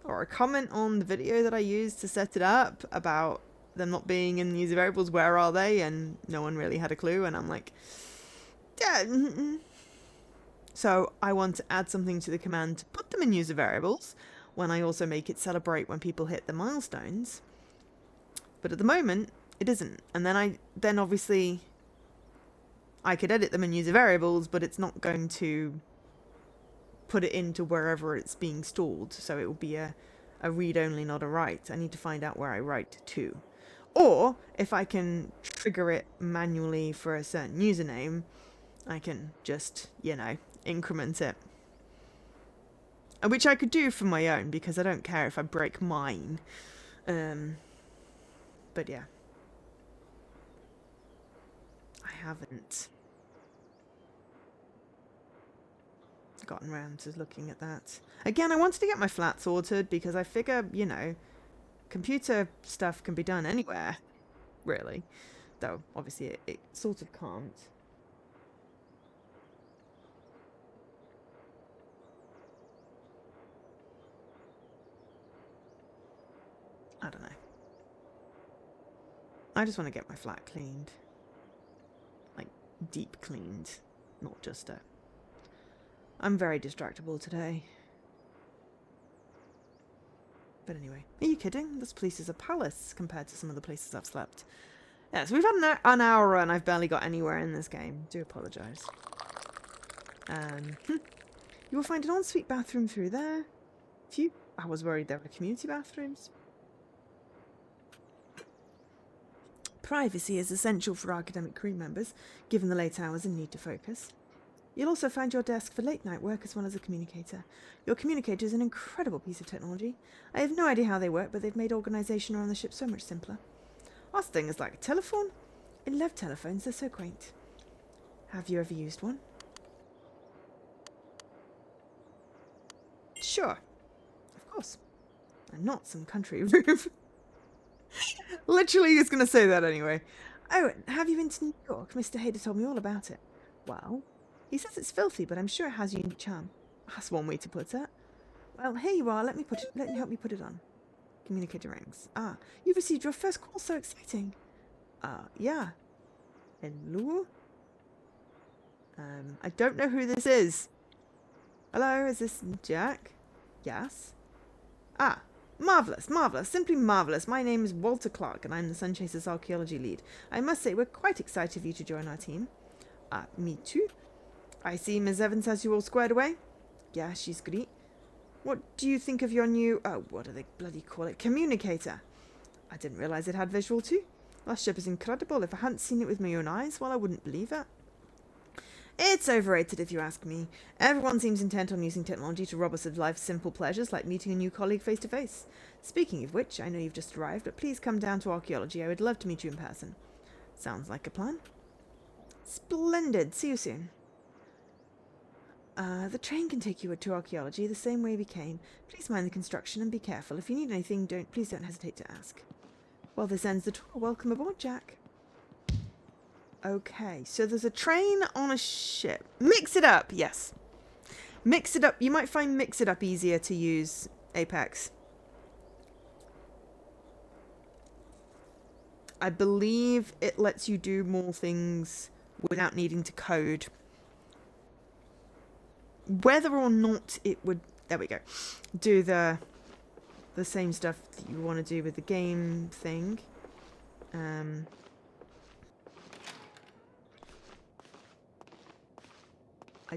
or a comment on the video that I used to set it up about them not being in the user variables. Where are they? And no one really had a clue, and I'm like, yeah. So I want to add something to the command to put them in user variables when I also make it celebrate when people hit the milestones. But at the moment, it isn't. And then obviously I could edit them and use the variables, but it's not going to put it into wherever it's being stored. So it will be a read only, not a write. I need to find out where I write to. Or if I can trigger it manually for a certain username, I can just, you know, increment it. Which I could do for my own, because I don't care if I break mine. But yeah. I haven't gotten around to looking at that. Again, I wanted to get my flat sorted because I figure, you know, computer stuff can be done anywhere, really. Though, obviously, it sort of can't. I don't know. I just want to get my flat cleaned. Like, deep cleaned. Not just a... I'm very distractible today. But anyway, are you kidding? This place is a palace compared to some of the places I've slept. Yeah, so we've had an hour run. I've barely got anywhere in this game. Do apologise. You will find an ensuite bathroom through there. Phew, I was worried there were community bathrooms. Privacy is essential for academic crew members, given the late hours and need to focus. You'll also find your desk for late night work as well as a communicator. Your communicator is an incredible piece of technology. I have no idea how they work, but they've made organisation around the ship so much simpler. Our thing is like a telephone. I love telephones, they're so quaint. Have you ever used one? Sure. Of course. I'm not some country rube. Literally, he's going to say that anyway. Oh, have you been to New York? Mr. Hader told me all about it. Well, he says it's filthy, but I'm sure it has unique charm. That's one way to put it. Well, here you are. Let me help you put it on. Communicator rings. Ah, you've received your first call. So exciting. Yeah. Hello? I don't know who this is. Hello, is this Jack? Yes. Ah, marvellous, marvellous, simply marvellous. My name is Walter Clark, and I'm the Sunchasers Archaeology Lead. I must say, we're quite excited for you to join our team. Me too. I see Ms. Evans has you all squared away. Yeah, she's great. What do you think of your new, what do they bloody call it, communicator? I didn't realise it had visual too. That ship is incredible. If I hadn't seen it with my own eyes, well, I wouldn't believe it. It's overrated if you ask me. Everyone seems intent on using technology to rob us of life's simple pleasures like meeting a new colleague face to face. Speaking of which, I know you've just arrived, but please come down to archaeology. I would love to meet you in person. Sounds like a plan. Splendid. See you soon. The train can take you to archaeology the same way we came. Please mind the construction and be careful. If you need anything, please don't hesitate to ask. Well, this ends the tour. Welcome aboard, Jack. Okay, so there's a train on a ship. Mix it up, yes. Mix it up. You might find mix it up easier to use Apex. I believe it lets you do more things without needing to code. Whether or not it would, there we go, do the same stuff that you want to do with the game thing. I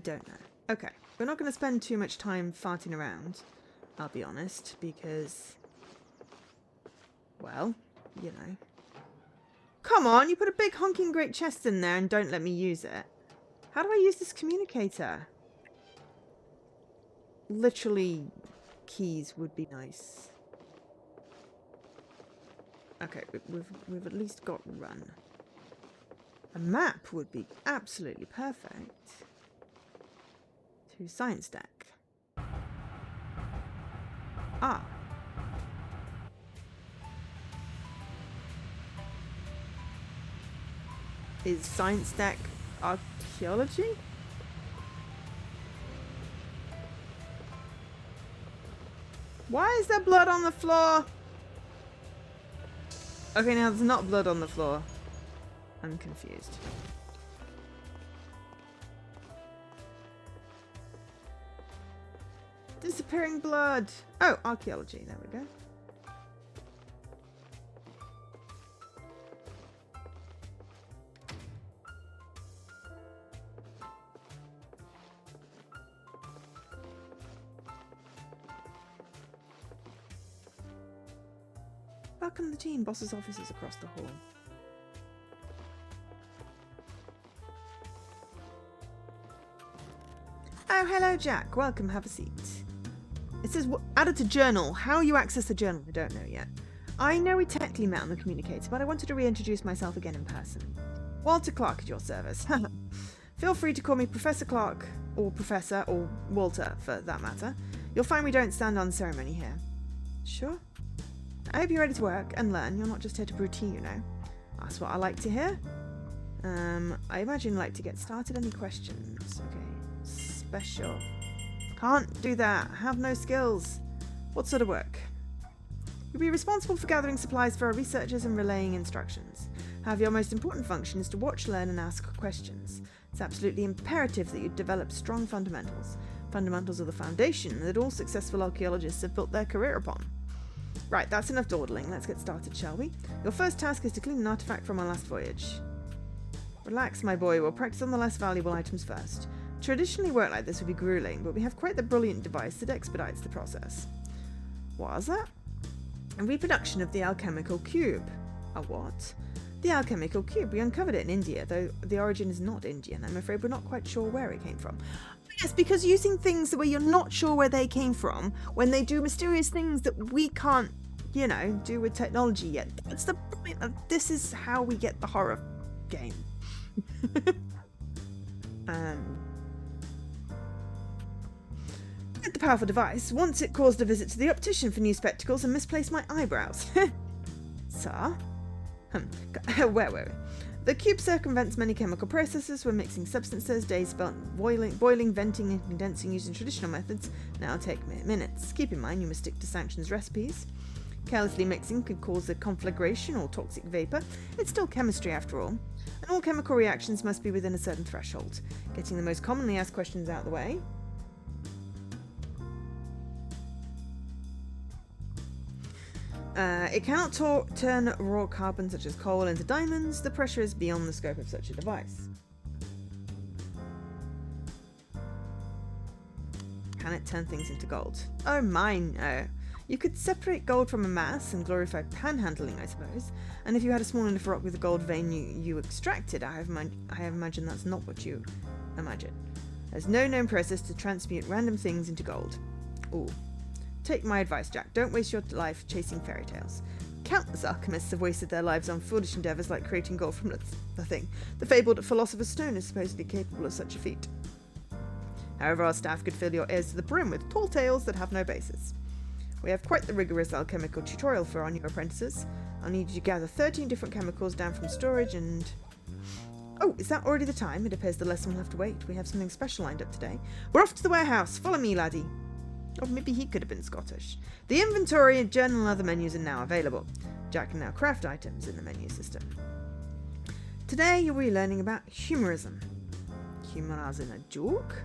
don't know. Okay, we're not going to spend too much time farting around, I'll be honest, because, well, you know. Come on, you put a big honking great chest in there and don't let me use it. How do I use this communicator? Literally, keys would be nice. Okay, we've at least got run. A map would be absolutely perfect. To science deck. Ah. Is science deck archaeology? Why is there blood on the floor? Okay, now there's not blood on the floor. I'm confused. Disappearing blood. Oh, archaeology. There we go. Welcome to the team. Boss's office is across the hall. Oh, hello, Jack. Welcome. Have a seat. It says added to journal. How you access the journal, I don't know yet. I know we technically met on the communicator, but I wanted to reintroduce myself again in person. Walter Clark at your service. Feel free to call me Professor Clark, or Professor, or Walter, for that matter. You'll find we don't stand on ceremony here. Sure. I hope you're ready to work and learn. You're not just here to brew tea, you know. That's what I like to hear. I imagine you'd like to get started. Any questions? Okay. Special. Can't do that. Have no skills. What sort of work? You'll be responsible for gathering supplies for our researchers and relaying instructions. However, your most important function is to watch, learn, and ask questions. It's absolutely imperative that you develop strong fundamentals. Fundamentals are the foundation that all successful archaeologists have built their career upon. Right, that's enough dawdling. Let's get started, shall we? Your first task is to clean an artifact from our last voyage. Relax, my boy. We'll practice on the less valuable items first. Traditionally, work like this would be grueling, but we have quite the brilliant device that expedites the process. What was that? A reproduction of the alchemical cube. A what? The alchemical cube. We uncovered it in India, though the origin is not Indian. I'm afraid we're not quite sure where it came from. Yes, because using things where you're not sure where they came from, when they do mysterious things that we can't, do with technology yet. That's the point. This is how we get the horror game. With the powerful device, once it caused a visit to the optician for new spectacles and misplaced my eyebrows. Sir? Where were we? The cube circumvents many chemical processes when mixing substances. Days spent boiling, venting, and condensing using traditional methods now take mere minutes. Keep in mind you must stick to sanctions recipes. Carelessly mixing could cause a conflagration or toxic vapor. It's still chemistry after all. And all chemical reactions must be within a certain threshold. Getting the most commonly asked questions out of the way. It cannot turn raw carbon such as coal into diamonds. The pressure is beyond the scope of such a device. Can it turn things into gold? Oh, mine, no. You could separate gold from a mass and glorify panhandling, I suppose. And if you had a small enough rock with a gold vein you extracted, I have imagined that's not what you imagine. There's no known process to transmute random things into gold. Ooh. Take my advice, Jack. Don't waste your life chasing fairy tales. Countless alchemists have wasted their lives on foolish endeavours like creating gold from nothing. The fabled Philosopher's Stone is supposedly capable of such a feat. However, our staff could fill your ears to the brim with tall tales that have no basis. We have quite the rigorous alchemical tutorial for our new apprentices. I'll need you to gather 13 different chemicals down from storage and... Oh, is that already the time? It appears the lesson will have to wait. We have something special lined up today. We're off to the warehouse. Follow me, laddie. Or maybe he could have been Scottish. The inventory, journal and other menus are now available. Jack can now craft items in the menu system. Today you'll be learning about humorism. Humour as in a joke?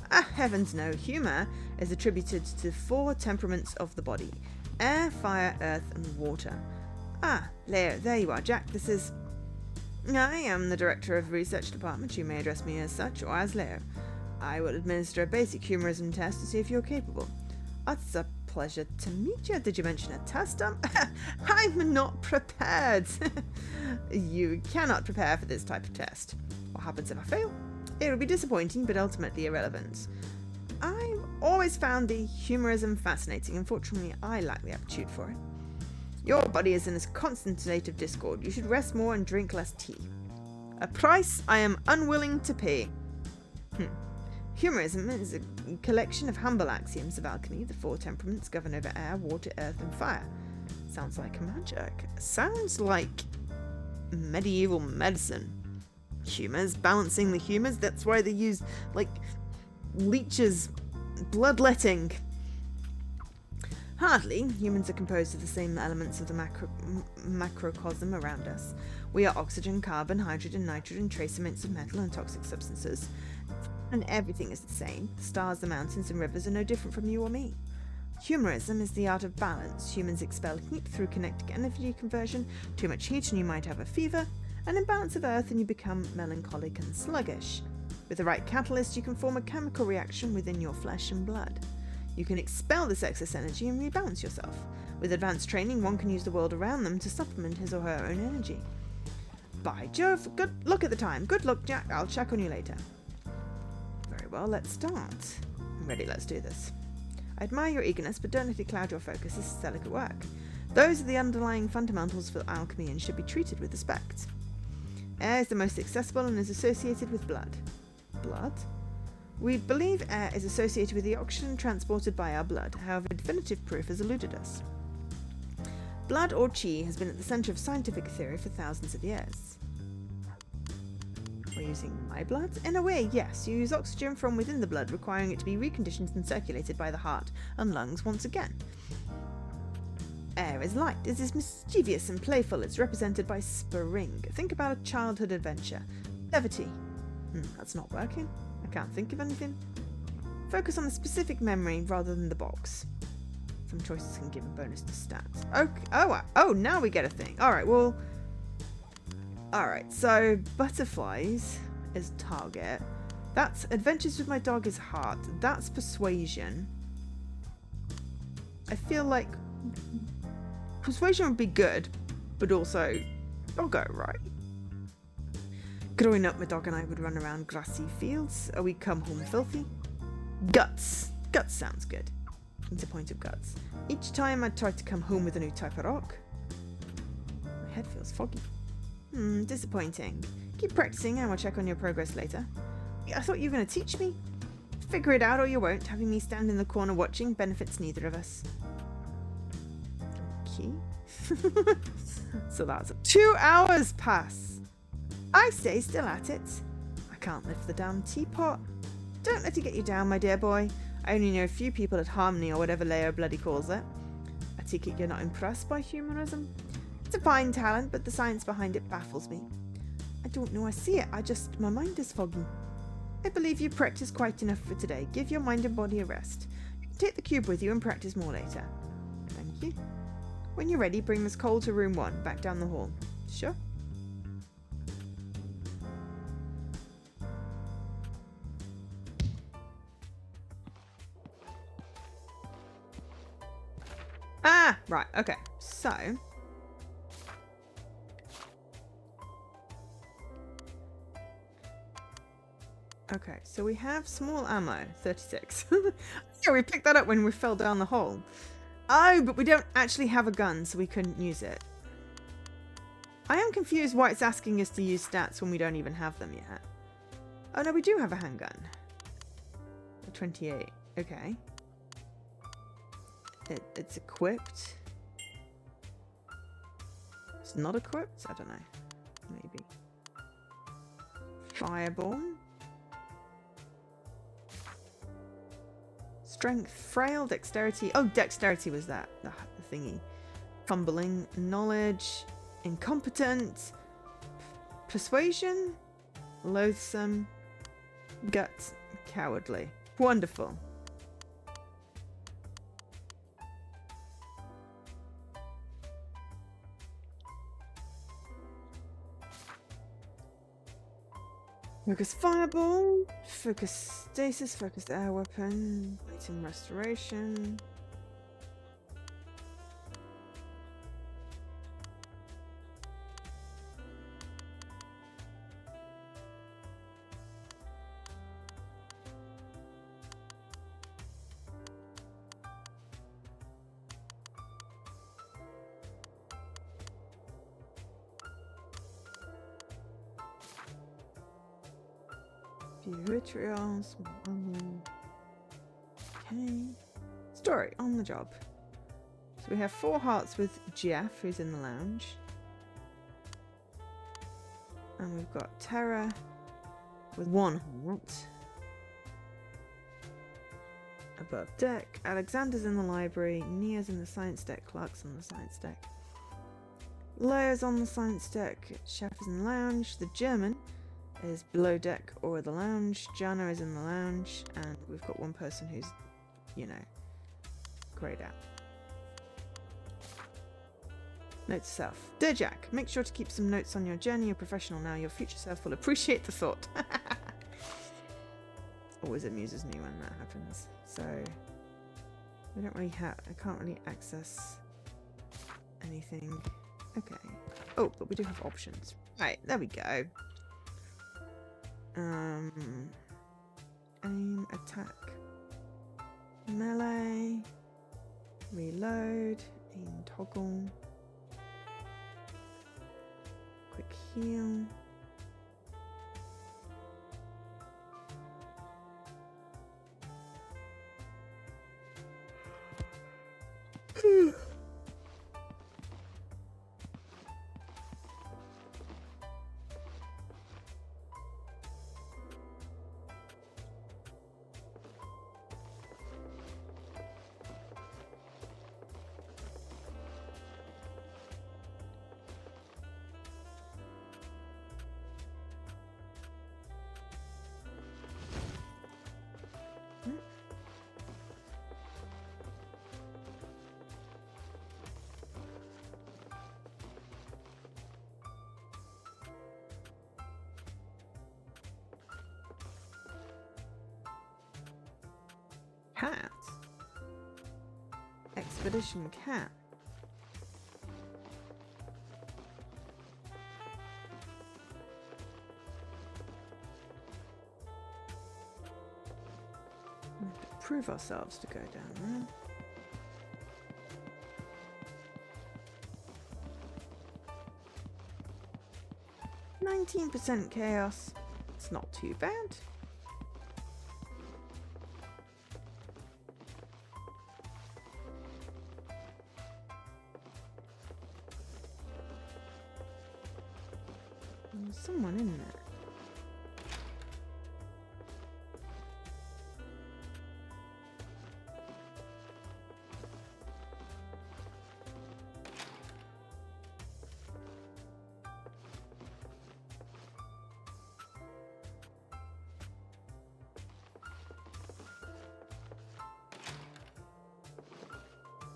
Ah, heavens no. Humour is attributed to 4 temperaments of the body. Air, fire, earth and water. Ah, there you are, Jack. This is... I am the Director of the Research Department. You may address me as such or as Leo. I will administer a basic humorism test to see if you're capable. It's a pleasure to meet you. Did you mention a test? I'm not prepared. You cannot prepare for this type of test. What happens if I fail? It will be disappointing, but ultimately irrelevant. I've always found the humorism fascinating. Unfortunately, I lack the aptitude for it. Your body is in a constant state of discord. You should rest more and drink less tea. A price I am unwilling to pay. Humorism is a collection of humble axioms of alchemy. The 4 temperaments govern over air, water, earth, and fire. Sounds like magic. Sounds like medieval medicine. Humours, balancing the humours. That's why they use, leeches, bloodletting. Hardly. Humans are composed of the same elements of the macrocosm around us. We are oxygen, carbon, hydrogen, nitrogen, trace amounts of metal and toxic substances. And everything is the same. The stars, the mountains and rivers are no different from you or me. Humorism is the art of balance. Humans expel heat through kinetic energy conversion. Too much heat and you might have a fever. An imbalance of earth and you become melancholic and sluggish. With the right catalyst you can form a chemical reaction within your flesh and blood. You can expel this excess energy and rebalance yourself. With advanced training, one can use the world around them to supplement his or her own energy. By Jove, good look at the time. Good luck, Jack. I'll check on you later. Very well, let's start. I'm ready, let's do this. I admire your eagerness, but don't let it cloud your focus. This is delicate work. Those are the underlying fundamentals for alchemy and should be treated with respect. Air is the most accessible and is associated with blood. Blood? We believe air is associated with the oxygen transported by our blood. However, definitive proof has eluded us. Blood, or chi, has been at the centre of scientific theory for thousands of years. We're using my blood? In a way, yes. You use oxygen from within the blood, requiring it to be reconditioned and circulated by the heart and lungs once again. Air is light. It is mischievous and playful. It's represented by spring. Think about a childhood adventure. Levity. That's not working. I can't think of anything. Focus on the specific memory rather than the box. Some choices can give a bonus to stats. Okay. Oh, now we get a thing. Alright, well... Alright, so butterflies is target. That's adventures with my dog is heart. That's persuasion. I feel like persuasion would be good, but also doggo, right? Growing up, my dog and I would run around grassy fields. We come home filthy. Guts. Guts sounds good. It's a point of guts. Each time I tried to come home with a new type of rock. My head feels foggy. Disappointing. Keep practicing and we'll check on your progress later. I thought you were going to teach me. Figure it out or you won't. Having me stand in the corner watching benefits neither of us. Okay. So that's 2 hours pass. I stay still at it. I can't lift the damn teapot. Don't let it get you down, my dear boy. I only know a few people at Harmony or whatever Leo bloody calls it. I take it you're not impressed by humorism? It's a fine talent, but the science behind it baffles me. I don't know I see it, my mind is foggy. I believe you've practiced quite enough for today. Give your mind and body a rest. You can take the cube with you and practice more later. Thank you. When you're ready, bring Miss Cole to room 1, back down the hall. Sure. Ah, right, okay. So... Okay, so we have small ammo, 36. Yeah, we picked that up when we fell down the hole. Oh, but we don't actually have a gun, so we couldn't use it. I am confused why it's asking us to use stats when we don't even have them yet. Oh no, we do have a handgun. A 28, okay. It's equipped. It's not equipped? I don't know. Maybe. Fireball. Strength, frail, dexterity. Oh, dexterity was that. The thingy. Fumbling, knowledge, incompetent, persuasion, loathsome, guts, cowardly. Wonderful. Focus fireball, focus stasis, focused air weapon, item restoration. Vitriol, okay. Story on the job. So we have 4 hearts with Jeff, who's in the lounge. And we've got Tara with 1 heart. Above deck. Alexander's in the library. Nia's in the science deck. Clark's on the science deck. Leo's on the science deck. Chef is in the lounge. The German is below deck or the lounge. Jana is in the lounge, and we've got 1 person who's, you know, grayed out. Note to self. Dear Jack, make sure to keep some notes on your journey. You're professional now. Your future self will appreciate the thought. Always amuses me when that happens. So, I don't really have, I can't really access anything. Okay. Oh, but we do have options. Right, there we go. Aim, attack, melee, reload, aim, toggle, quick heal. Cat. Expedition cat. We have to prove ourselves to go down there. 19% chaos. It's not too bad. There's someone in there.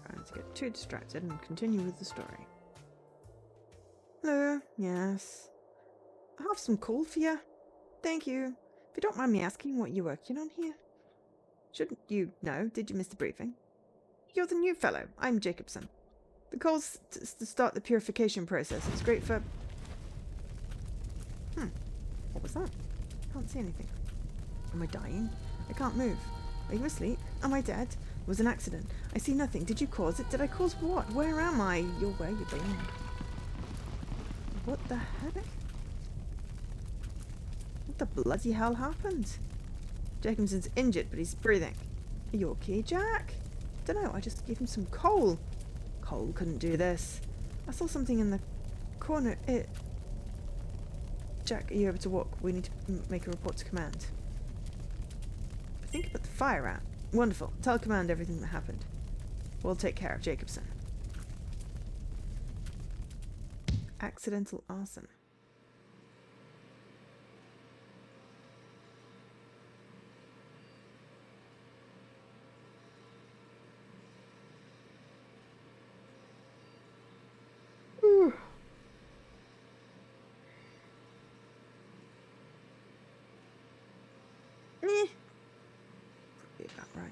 Trying to get too distracted and continue with the story. Hello, yes. I have some coal for you. Thank you. If you don't mind me asking what you're working on here. Shouldn't you know? Did you miss the briefing? You're the new fellow. I'm Jacobson. The coal's to start the purification process. It's great for... What was that? Can't see anything. Am I dying? I can't move. Are you asleep? Am I dead? It was an accident. I see nothing. Did you cause it? Did I cause what? Where am I? You're where you belong. What the heck? What the bloody hell happened? Jacobson's injured, but he's breathing. Are you okay, Jack? Dunno, I just gave him some coal. Coal couldn't do this. I saw something in the corner. Jack, are you able to walk? We need to make a report to command. I think I put the fire out. Wonderful. Tell command everything that happened. We'll take care of Jacobson. Accidental arson. Probably about right.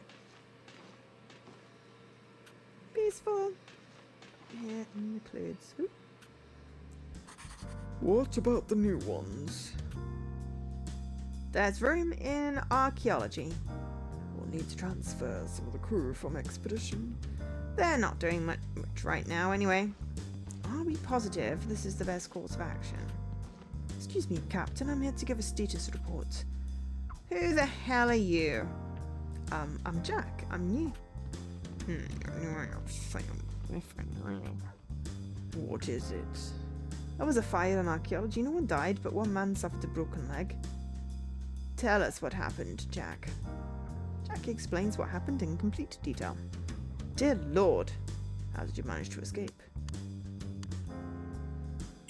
Peaceful. Yeah, includes. Ooh. What about the new ones? There's room in archaeology. We'll need to transfer some of the crew from Expedition. They're not doing much right now anyway. Are we positive this is the best course of action? Excuse me, Captain, I'm here to give a status report. Who the hell are you? I'm Jack. I'm new. What is it? There was a fire in archaeology. No one died, but one man suffered a broken leg. Tell us what happened, Jack. Jack explains what happened in complete detail. Dear Lord, how did you manage to escape?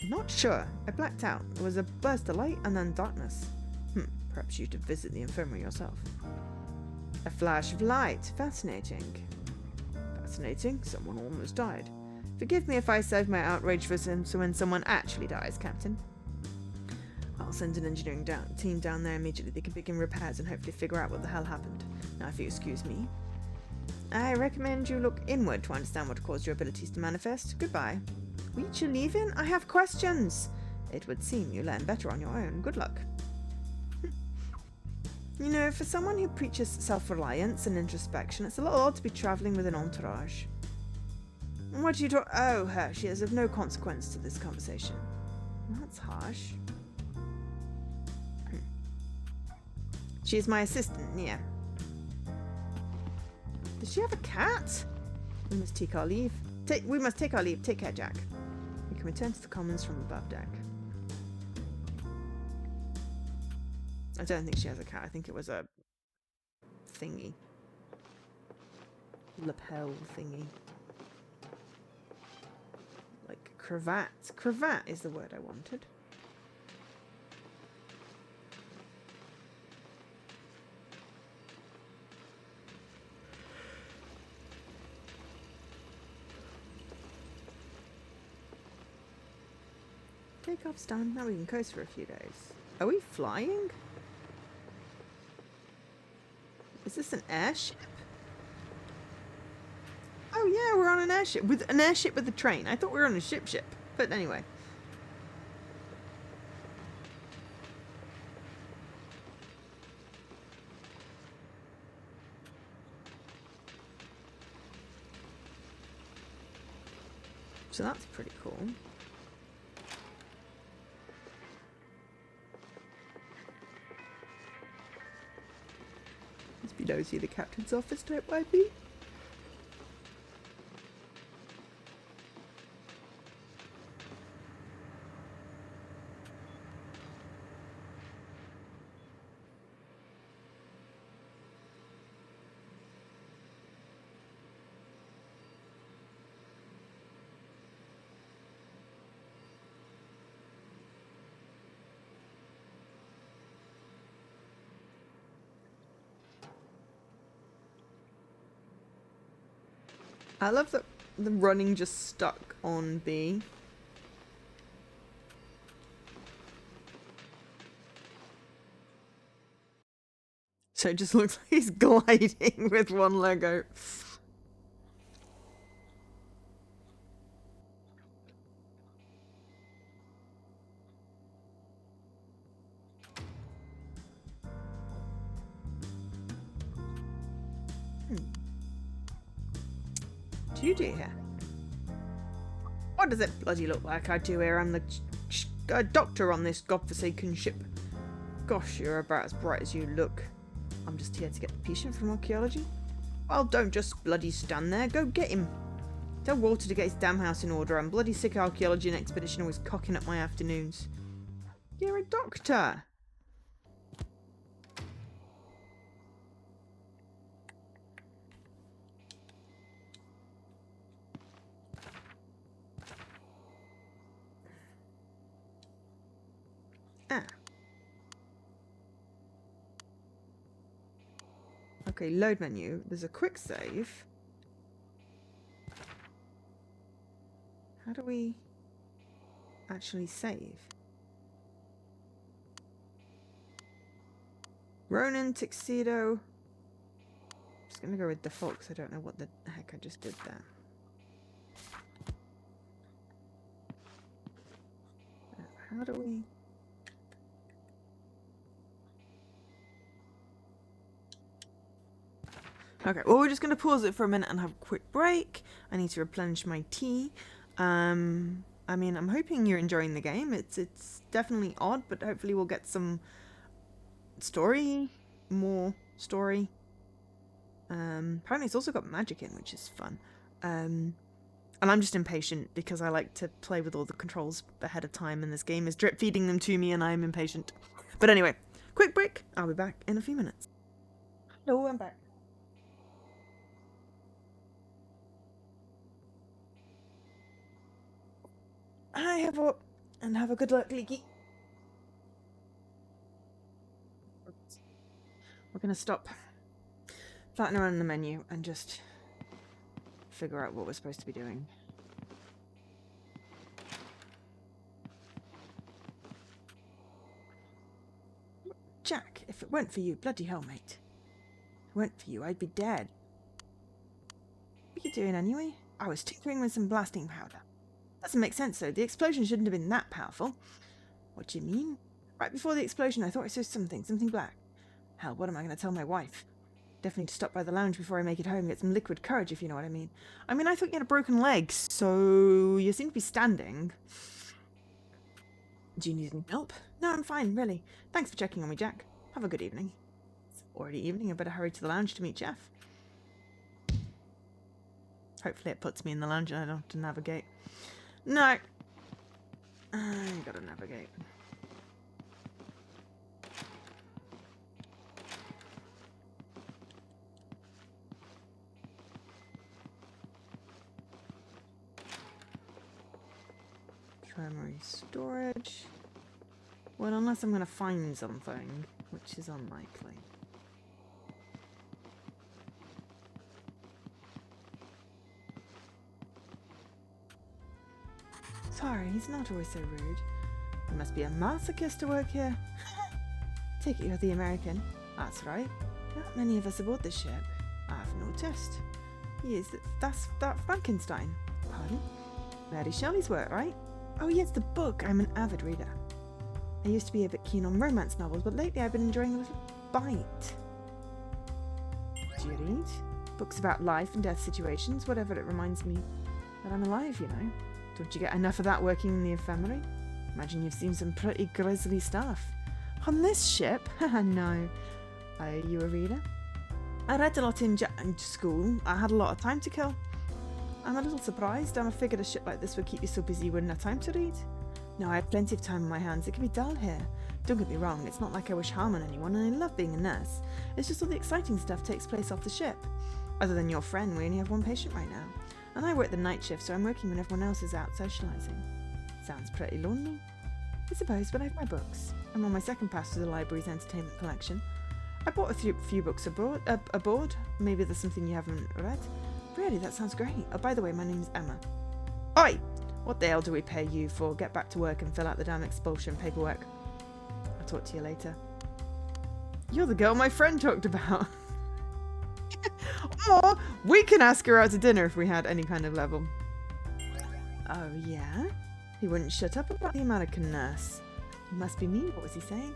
Not sure. I blacked out. There was a burst of light and then darkness. Perhaps you should visit the infirmary yourself. A flash of light. Fascinating. Fascinating? Someone almost died. Forgive me if I save my outrage for when someone actually dies, Captain. I'll send an engineering team down there immediately. They can begin repairs and hopefully figure out what the hell happened. Now, if you excuse me. I recommend you look inward to understand what caused your abilities to manifest. Goodbye. We each are leaving? I have questions. It would seem you learn better on your own. Good luck. You know, for someone who preaches self-reliance and introspection, it's a little odd to be travelling with an entourage. What do you talk? Oh, her. She is of no consequence to this conversation. That's harsh. She is my assistant, yeah. Does she have a cat? We must take our leave. We must take our leave. Take care, Jack. We can return to the commons from above deck. I don't think she has a cat. I think it was a thingy. Lapel thingy. Like cravat. Cravat is the word I wanted. Takeoff's done. Now we can coast for a few days. Are we flying? Is this an airship? Oh yeah, we're on an airship. With an airship with a train. I thought we were on a ship. But anyway. So that's pretty cool. Must be nosy, the captain's office type might be. I love that the running just stuck on B. So it just looks like he's gliding with one leg out. What do you do here? What does it bloody look like I do here? I'm the doctor on this godforsaken ship. Gosh, you're about as bright as you look. I'm just here to get the patient from archaeology. Well, don't just bloody stand there. Go get him. Tell Walter to get his damn house in order. I'm bloody sick of archaeology and expedition always cocking up my afternoons. You're a doctor. Ah. Okay, load menu. There's a quick save. How do we actually save? Ronin, tuxedo. Just gonna go with default because I don't know what the heck I just did there. How do we... Okay, well, we're just going to pause it for a minute and have a quick break. I need to replenish my tea. I mean, I'm hoping you're enjoying the game. It's definitely odd, but hopefully we'll get some story, more story. Apparently it's also got magic in, which is fun. And I'm just impatient because I like to play with all the controls ahead of time, and this game is drip feeding them to me, and I'm impatient. But anyway, quick break. I'll be back in a few minutes. Hello, I'm back. Hi, Hevo, and have a good luck, Leaky. We're gonna stop farting around in the menu and just figure out what we're supposed to be doing. Jack, if it weren't for you, bloody hell, mate. If it weren't for you, I'd be dead. What are you doing anyway? I was tinkering with some blasting powder. Doesn't make sense though. The explosion shouldn't have been that powerful. What do you mean? Right before the explosion, I thought I saw something black. Hell, what am I going to tell my wife? Definitely to stop by the lounge before I make it home and get some liquid courage, if you know what I mean. I mean, I thought you had a broken leg, so you seem to be standing. Do you need any help? No, I'm fine, really. Thanks for checking on me, Jack. Have a good evening. It's already evening. I better hurry to the lounge to meet Jeff. Hopefully it puts me in the lounge and I don't have to navigate. No. I gotta navigate. Primary storage. Well, unless I'm going to find something, which is unlikely. Sorry, he's not always so rude. You must be a masochist to work here. Take it you're the American. That's right. Not many of us aboard this ship. I've noticed. Yes, that's Frankenstein. Pardon? Mary Shelley's work, right? Oh yes, the book. I'm an avid reader. I used to be a bit keen on romance novels, but lately I've been enjoying a little bite. Do you read? Books about life and death situations, whatever it reminds me that I'm alive, you know. Don't you get enough of that working in the infirmary? Imagine you've seen some pretty grisly stuff. On this ship? Haha, no. Are you a reader? I read a lot in school. I had a lot of time to kill. I'm a little surprised. I figured a ship like this would keep you so busy you wouldn't have time to read. No, I have plenty of time on my hands. It can be dull here. Don't get me wrong, it's not like I wish harm on anyone, and I love being a nurse. It's just all the exciting stuff takes place off the ship. Other than your friend, we only have one patient right now. And I work the night shift, so I'm working when everyone else is out socialising. Sounds pretty lonely. I suppose, but I have my books. I'm on my second pass to the library's entertainment collection. I bought a few books aboard. Maybe there's something you haven't read. Really, that sounds great. Oh, by the way, my name's Emma. Oi! What the hell do we pay you for? Get back to work and fill out the damn expulsion paperwork. I'll talk to you later. You're the girl my friend talked about. Or we can ask her out to dinner if we had any kind of level. Oh, yeah? He wouldn't shut up about the American nurse. He must be me. What was he saying?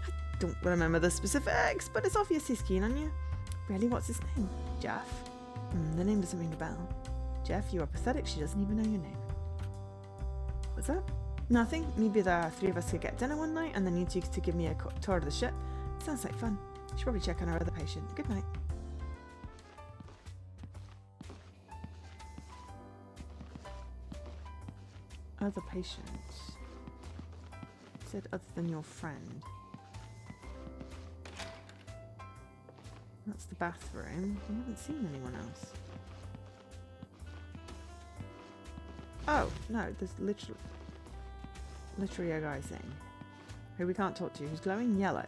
I don't remember the specifics, but it's obvious he's keen on you. Really, what's his name? Jeff? The name doesn't ring a bell. Jeff, you are pathetic. She doesn't even know your name. What's that? Nothing. Maybe the three of us could get dinner one night and then you two to give me a tour of the ship. Sounds like fun. Should probably check on our other patient. Good night. Other patient. Said other than your friend. That's the bathroom. We haven't seen anyone else. Oh, no, there's literally a guy thing. Who we can't talk to, who's glowing yellow.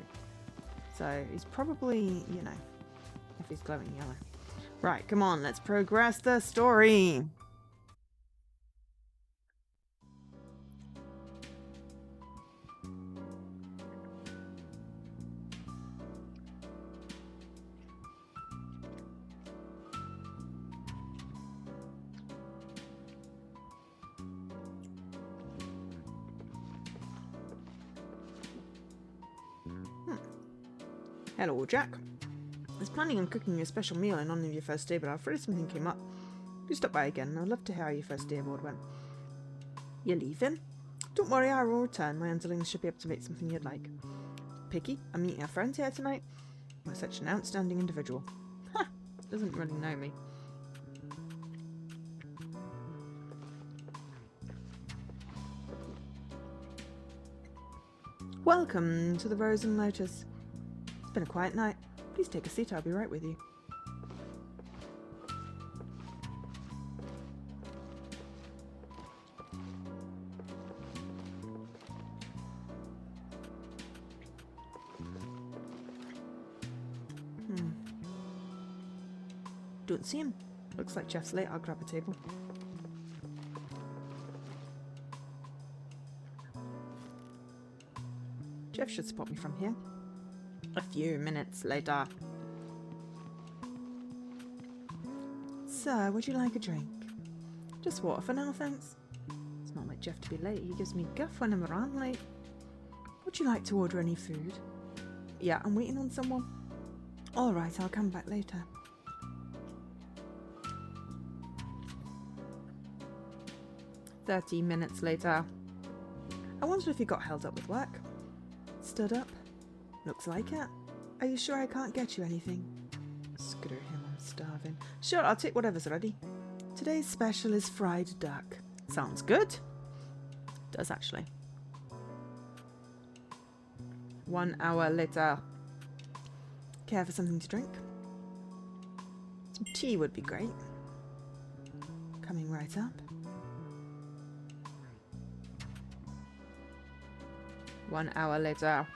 So he's probably, you know, if he's glowing yellow. Right, come on, let's progress the story. Hello, Jack. I was planning on cooking you a special meal in honour of your first day, but I'm afraid something came up. Do stop by again. I'd love to hear how your first day aboard went. You're leaving? Don't worry, I will return. My underlings should be able to make something you'd like. Picky, I'm meeting a friend here tonight. You're such an outstanding individual. Ha! Doesn't really know me. Welcome to the Rose and Lotus. It's been a quiet night. Please take a seat, I'll be right with you. Don't see him. Looks like Jeff's late. I'll grab a table. Jeff should spot me from here. A few minutes later. Sir, would you like a drink? Just water for now, thanks. It's not like Jeff to be late. He gives me guff when I'm around late. Would you like to order any food? Yeah, I'm waiting on someone. Alright, I'll come back later. "30 minutes later. I wonder if he got held up with work. Stood up. Looks like it. Are you sure I can't get you anything? Screw him, I'm starving. Sure, I'll take whatever's ready. Today's special is fried duck. Sounds good. Does actually. 1 hour later. Care for something to drink? Some tea would be great. Coming right up. 1 hour later.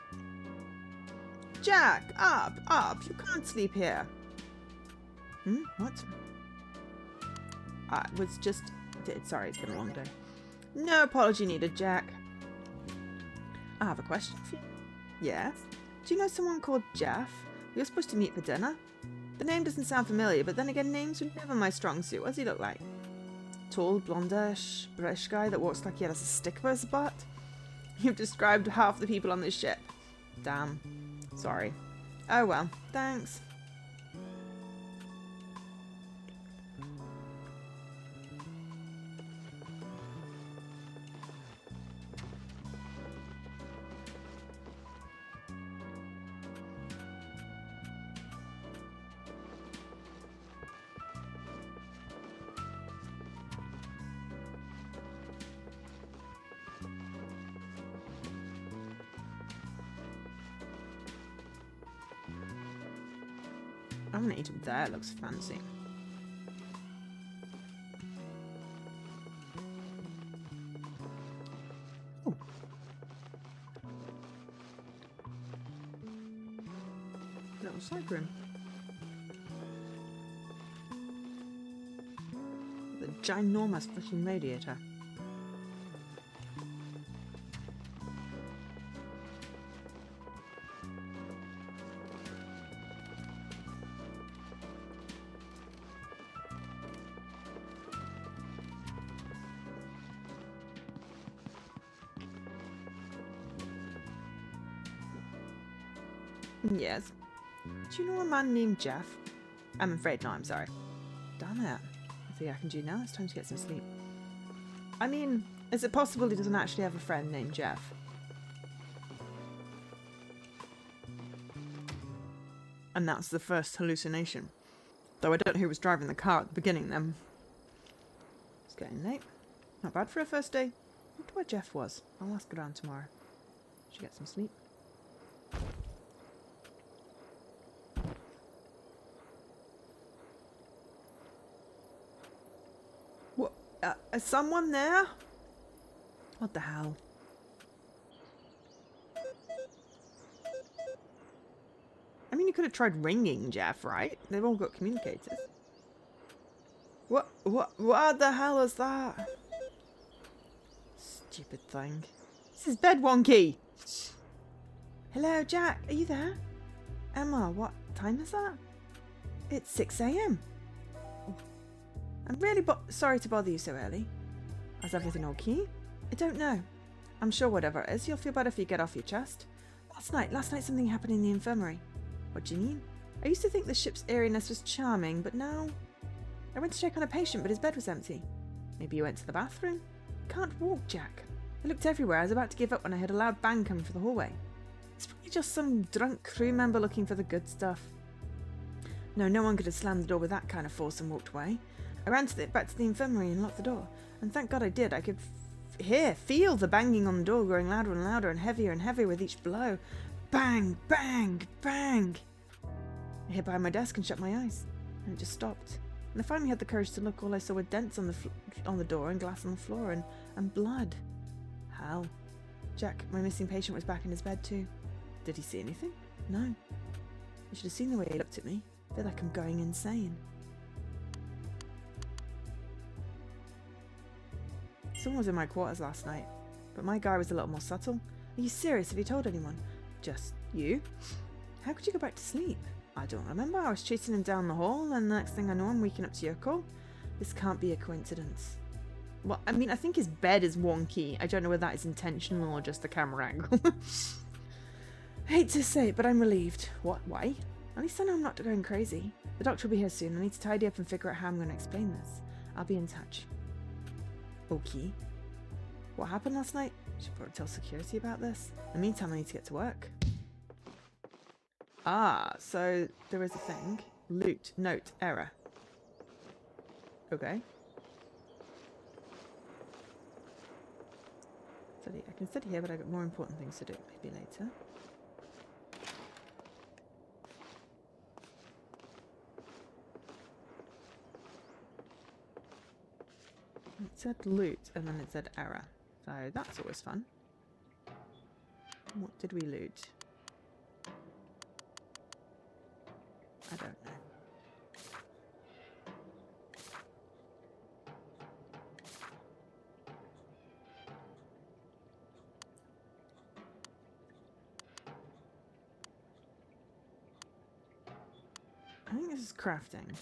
Jack, up, up, you can't sleep here. What? I was just... Sorry, it's been a long day. No apology needed, Jack. I have a question for you. Yes? Do you know someone called Jeff? We were supposed to meet for dinner. The name doesn't sound familiar, but then again, names were never my strong suit. What does he look like? Tall, blondish, British guy that walks like he has a stick for his butt? You've described half the people on this ship. Damn. Sorry. Oh well, thanks. I'm gonna eat it there, it looks fancy. Oh. Little side room. The ginormous freaking radiator. Yes. Do you know a man named Jeff? I'm afraid not, I'm sorry. Damn it. I think I can do now. It's time to get some sleep. I mean, is it possible he doesn't actually have a friend named Jeff? And that's the first hallucination. Though I don't know who was driving the car at the beginning then. It's getting late. Not bad for a first day. I wonder where Jeff was. I'll ask around tomorrow. Should get some sleep. What? Is someone there? What the hell? I mean, you could have tried ringing Jeff, right? They've all got communicators. What the hell is that? Stupid thing. This is bed wonky. Hello, Jack. Are you there? Emma, what time is that? It's 6 a.m. I'm really sorry to bother you so early. Is everything okay? I don't know. I'm sure whatever it is, you'll feel better if you get off your chest. Last night something happened in the infirmary. What do you mean? I used to think the ship's airiness was charming, but now... I went to check on a patient, but his bed was empty. Maybe you went to the bathroom? Can't walk, Jack. I looked everywhere. I was about to give up when I heard a loud bang coming from the hallway. It's probably just some drunk crew member looking for the good stuff. No one could have slammed the door with that kind of force and walked away. I ran back to the infirmary and locked the door. And thank God I did. I could feel the banging on the door growing louder and louder and heavier with each blow. Bang, bang, bang. I hid behind my desk and shut my eyes. And it just stopped. And I finally had the courage to look. All I saw were dents on the door and glass on the floor and blood. Hell. Jack, my missing patient, was back in his bed too. Did he see anything? No. You should have seen the way he looked at me. I feel like I'm going insane. Someone was in my quarters last night, but my guy was a little more subtle. Are you serious? Have you told anyone? Just you? How could you go back to sleep? I don't remember. I was chasing him down the hall, and the next thing I know, I'm waking up to your call. This can't be a coincidence. Well, I mean, I think his bed is wonky. I don't know whether that is intentional or just the camera angle. Hate to say it, but I'm relieved. What? Why? At least I know I'm not going crazy. The doctor will be here soon. I need to tidy up and figure out how I'm going to explain this. I'll be in touch. Okay. What happened last night? Should probably tell security about this. In the meantime, I need to get to work. Ah, so there is a thing. Loot. Note. Error. Okay. Study. I can study here, but I've got more important things to do. Maybe later. It said loot, and then it said error. So that's always fun. What did we loot? I don't know. I think this is crafting.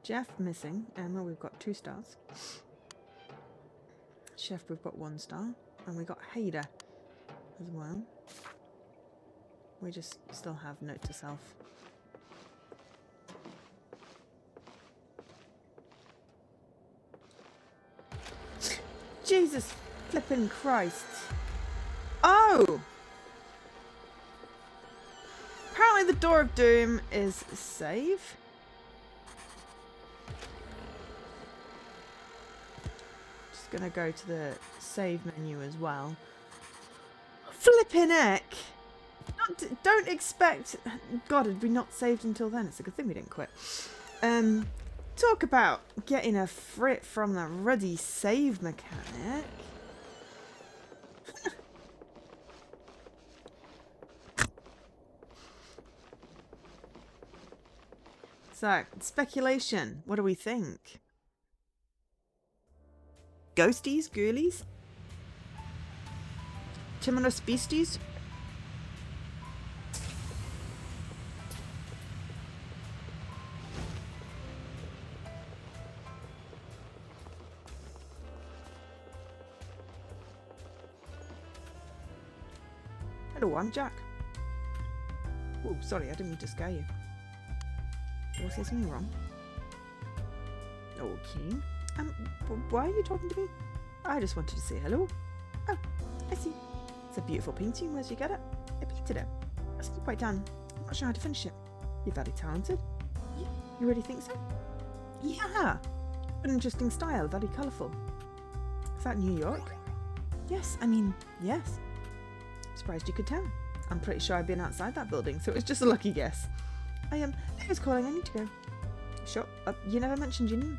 Jeff missing. Emma, we've got 2 stars. Chef, we've got 1 star. And we got Hader as well. We just still have note to self. Jesus flipping Christ. Oh! Apparently the Door of Doom is save. Just gonna go to the save menu as well. Flipping heck! Don't expect... God, had we not saved until then? It's a good thing we didn't quit. Talk about getting a frit from the ruddy save mechanic. So, speculation. What do we think? Ghosties? Ghoulies? Timorous beasties? Hello, I'm Jack. Oh, sorry, I didn't mean to scare you. Did I say something wrong? Okay. Why are you talking to me? I just wanted to say hello. Oh, I see. It's a beautiful painting. Where'd you get it? I painted it. It's not quite done. I'm not sure how to finish it. You're very talented. You really think so? Yeah. An interesting style. Very colourful. Is that New York? Yes. I mean, yes. I'm surprised you could tell. I'm pretty sure I've been outside that building, so it was just a lucky guess. Who's calling? I need to go. Sure. You never mentioned your name.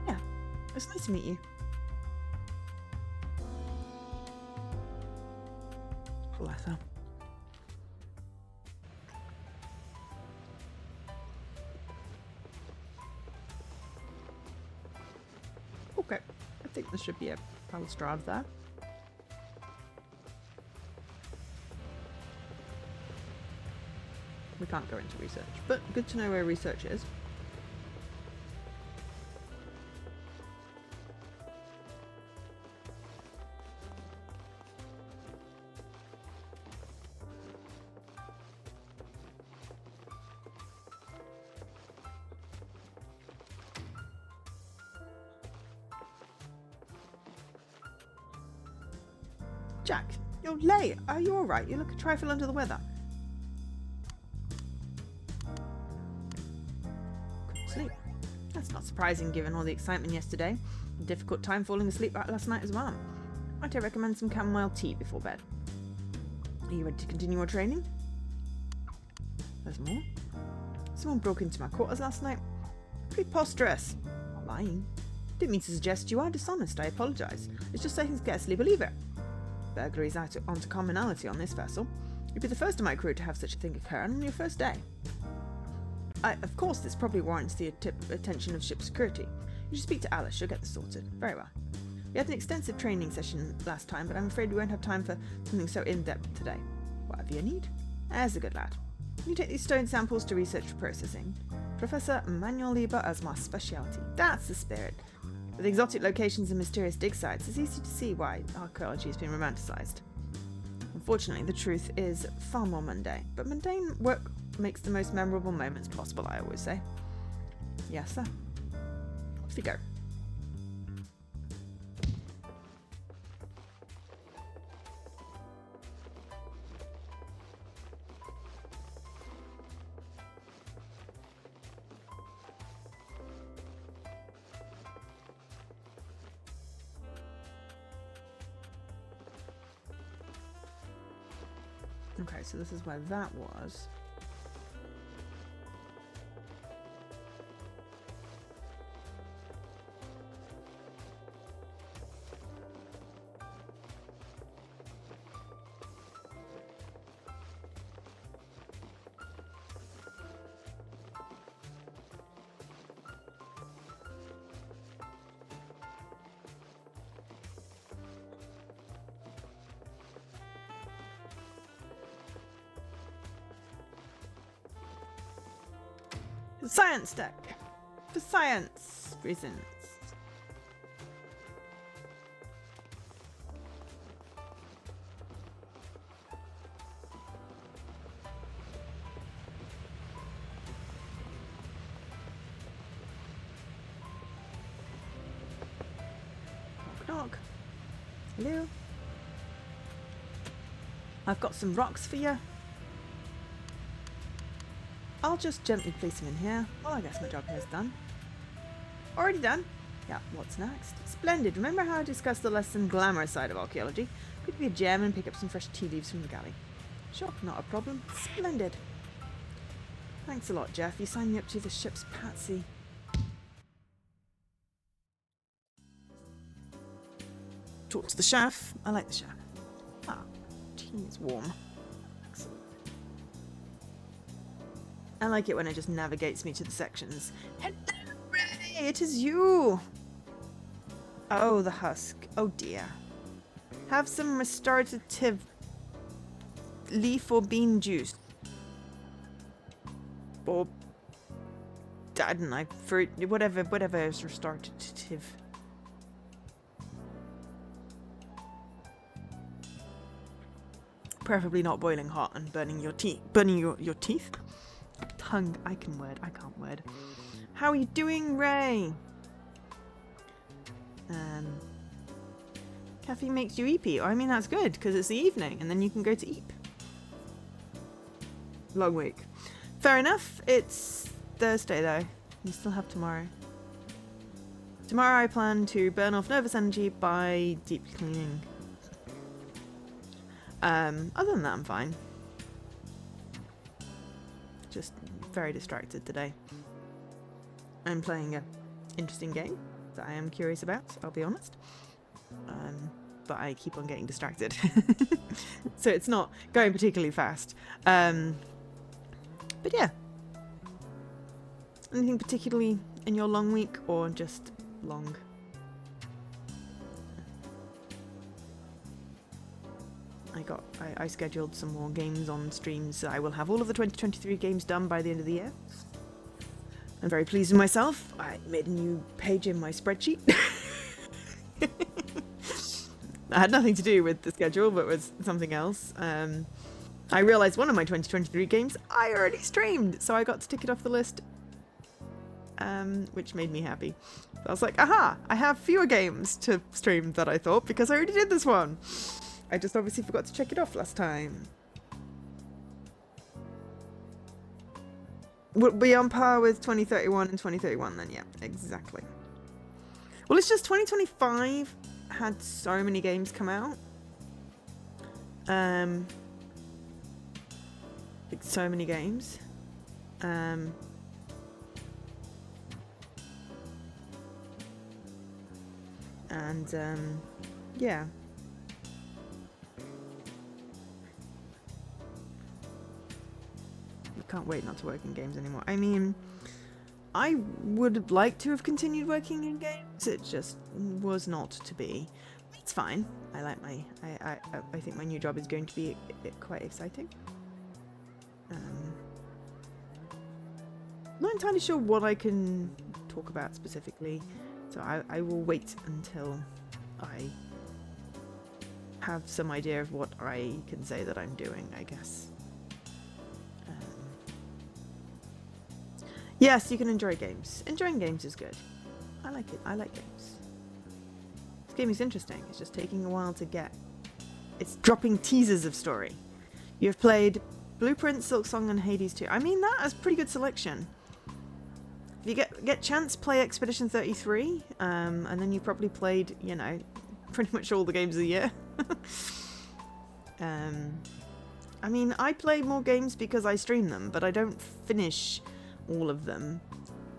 Yeah. It's nice to meet you. Bless her. Okay. I think there should be a balustrade there. We can't go into research, but good to know where research is. Jack, you're late. Are you alright? You look a trifle under the weather. Sleep. That's not surprising given all the excitement yesterday. A difficult time falling asleep last night as well. Might I recommend some chamomile tea before bed? Are you ready to continue your training? There's more. Someone broke into my quarters last night. Preposterous. Not lying. Didn't mean to suggest you are dishonest. I apologise. It's just so I can scarcely believe it. Burglaries aren't onto commonality on this vessel. You'd be the first in my crew to have such a thing occur on your first day. Of course, this probably warrants the attention of ship security. You should speak to Alice. She'll get this sorted. Very well. We had an extensive training session last time, but I'm afraid we won't have time for something so in-depth today. Whatever you need. There's a good lad. You take these stone samples to research for processing. Professor Manuel Lieber as my specialty. That's the spirit. With exotic locations and mysterious dig sites, it's easy to see why archaeology has been romanticised. Unfortunately, the truth is far more mundane, but mundane work makes the most memorable moments possible, I always say. Yes, sir. Off you go. Okay, so this is where that was. Science deck! For science reasons. Knock knock. Hello? I've got some rocks for you. I'll just gently place him in here. Well, I guess my job here is done. Already done? Yeah, what's next? Splendid. Remember how I discussed the less than glamorous side of archaeology? Could be a gem and pick up some fresh tea leaves from the galley. Sure, not a problem. Splendid. Thanks a lot, Jeff. You signed me up to the ship's patsy. Talk to the chef. I like the chef. Ah, tea is warm. Excellent. I like it when it just navigates me to the sections. Hello, Ray! It is you! Oh, the husk. Oh dear. Have some restorative leaf or bean juice. Or, I don't know, fruit, whatever is restorative. Preferably not boiling hot and burning your teeth. Burning your teeth? Tongue. I can't word. How are you doing, Ray? Caffeine makes you eepy. I mean, that's good, because it's the evening, and then you can go to eep. Long week. Fair enough. It's Thursday, though. You still have tomorrow. Tomorrow I plan to burn off nervous energy by deep cleaning. Other than that, I'm fine. Just very distracted today. I'm playing an interesting game that I am curious about, I'll be honest. But I keep on getting distracted. So it's not going particularly fast. But yeah. Anything particularly in your long week or just long? I scheduled some more games on streams. I will have all of the 2023 games done by the end of the year. I'm very pleased with myself. I made a new page in my spreadsheet. That had nothing to do with the schedule, but was something else. I realised one of my 2023 games I already streamed, so I got to tick it off the list, which made me happy. So I was like, aha, I have fewer games to stream than I thought, because I already did this one. I just obviously forgot to check it off last time. We'll be on par with 2031 and 2031 then, yeah, exactly. Well, it's just 2025 had so many games come out. Like so many games. Yeah. Can't wait not to work in games anymore. I mean, I would have liked to have continued working in games. It just was not to be. It's fine. I like my. I think my new job is going to be quite exciting. Not entirely sure what I can talk about specifically, so I will wait until I have some idea of what I can say that I'm doing, I guess. Yes, you can enjoy games. Enjoying games is good. I like it. I like games. This game is interesting. It's just taking a while to get. It's dropping teasers of story. You've played Blueprint, Silksong, and Hades 2. I mean, that is pretty good selection. If you get chance, play Expedition 33, and then you've probably played, you know, pretty much all the games of the year. I mean, I play more games because I stream them, but I don't finish all of them.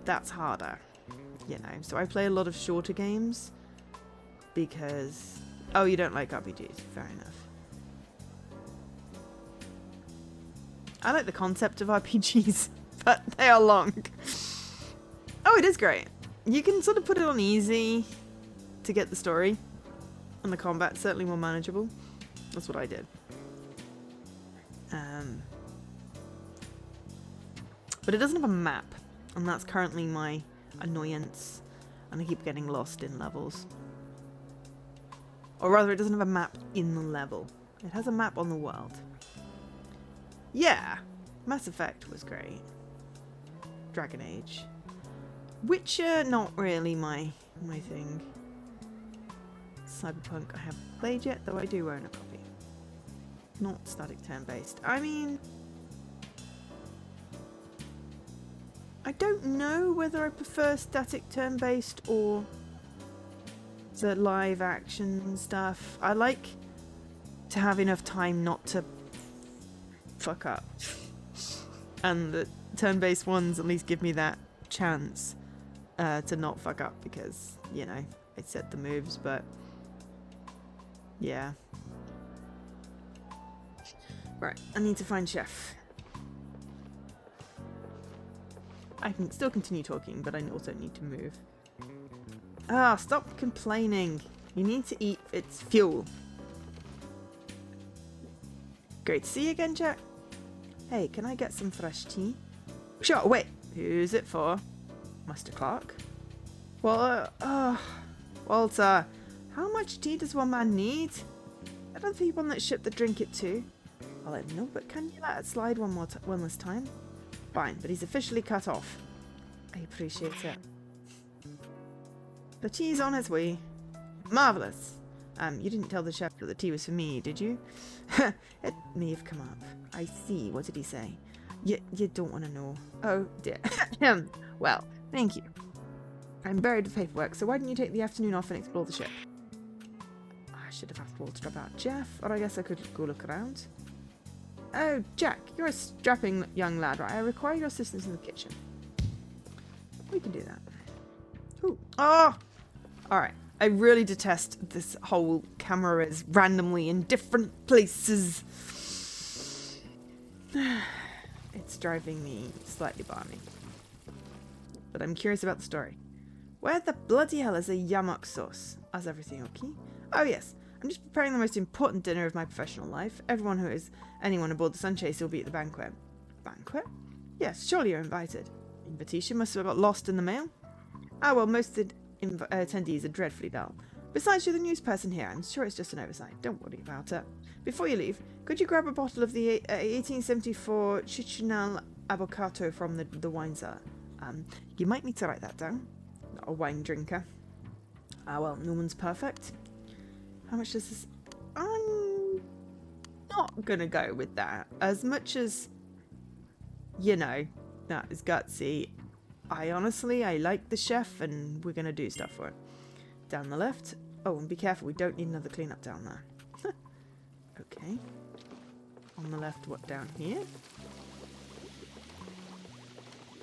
That's harder, you know. So I play a lot of shorter games because... Oh, you don't like RPGs. Fair enough. I like the concept of RPGs, but they are long. Oh, it is great. You can sort of put it on easy to get the story, and the combat's certainly more manageable. That's what I did. But it doesn't have a map, and that's currently my annoyance, and I keep getting lost in levels. Or rather, it doesn't have a map in the level. It has a map on the world. Yeah, Mass Effect was great. Dragon Age. Witcher, not really my thing. Cyberpunk, I haven't played yet, though I do own a copy. Not static turn-based. I mean... I don't know whether I prefer static turn-based or the live action stuff. I like to have enough time not to fuck up. And the turn-based ones at least give me that chance to not fuck up because, you know, I set the moves, but yeah. Right, I need to find Chef. I can still continue talking, but I also need to move. Ah, stop complaining. You need to eat. It's fuel. Great to see you again, Jack. Hey, can I get some fresh tea? Sure, wait. Who's it for? Master Clark? Well, Walter, how much tea does one man need? I don't think one that ship that drink it too. I'll let him know, but can you let it slide one less time? Fine, but he's officially cut off. I appreciate it. The tea's on its way. Marvellous. You didn't tell the chef that the tea was for me, did you? It may have come up. I see. What did he say? You don't want to know. Oh, dear. Well, thank you. I'm buried with paperwork, so why didn't you take the afternoon off and explore the ship? I should have asked Walt to drop out Jeff, or I guess I could go look around. Oh, Jack, you're a strapping young lad, right? I require your assistance in the kitchen. We can do that. Ooh. Oh! Alright. I really detest this whole camera is randomly in different places. It's driving me slightly balmy. But I'm curious about the story. Where the bloody hell is a yamok sauce? Is everything okay? Oh yes. I'm just preparing the most important dinner of my professional life. Everyone who is anyone aboard the Sunchase will be at the banquet. Banquet? Yes, surely you're invited. Invitation must have got lost in the mail. Ah, well, most attendees are dreadfully dull. Besides, you're the news person here. I'm sure it's just an oversight. Don't worry about it. Before you leave, could you grab a bottle of the 1874 Chichinal Avocato from the wine cellar? You might need to write that down. Not a wine drinker. Ah, well, no one's perfect. How much does this... I'm not gonna go with that. As much as, you know, that is gutsy. I like the chef and we're gonna do stuff for it. Down the left. Oh, and be careful, we don't need another cleanup down there. Okay. On the left, what, down here?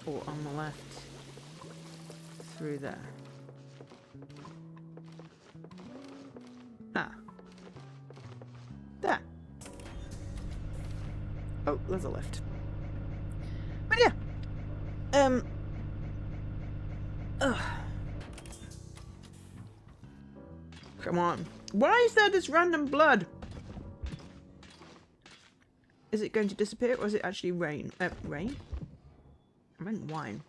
Or on the left, through there. Ah. There. Oh, there's a lift. But yeah. Come on. Why is there this random blood? Is it going to disappear or is it actually rain? Rain? I meant wine.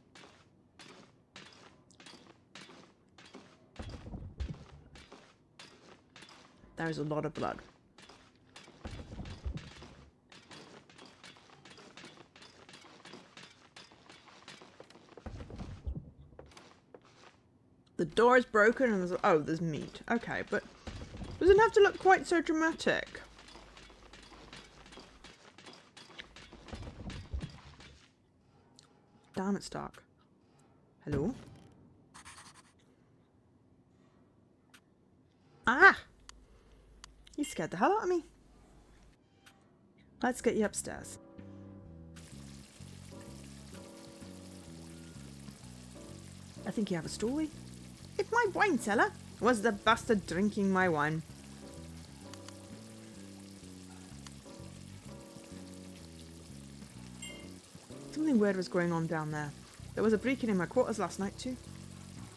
There is a lot of blood. The door is broken and there's... Oh, there's meat. Okay, but doesn't have to look quite so dramatic. Damn, it's dark. Hello? Ah! You scared the hell out of me. Let's get you upstairs. I think you have a story. It's my wine cellar. Was the bastard drinking my wine? Something weird was going on down there. There was a break-in in my quarters last night too.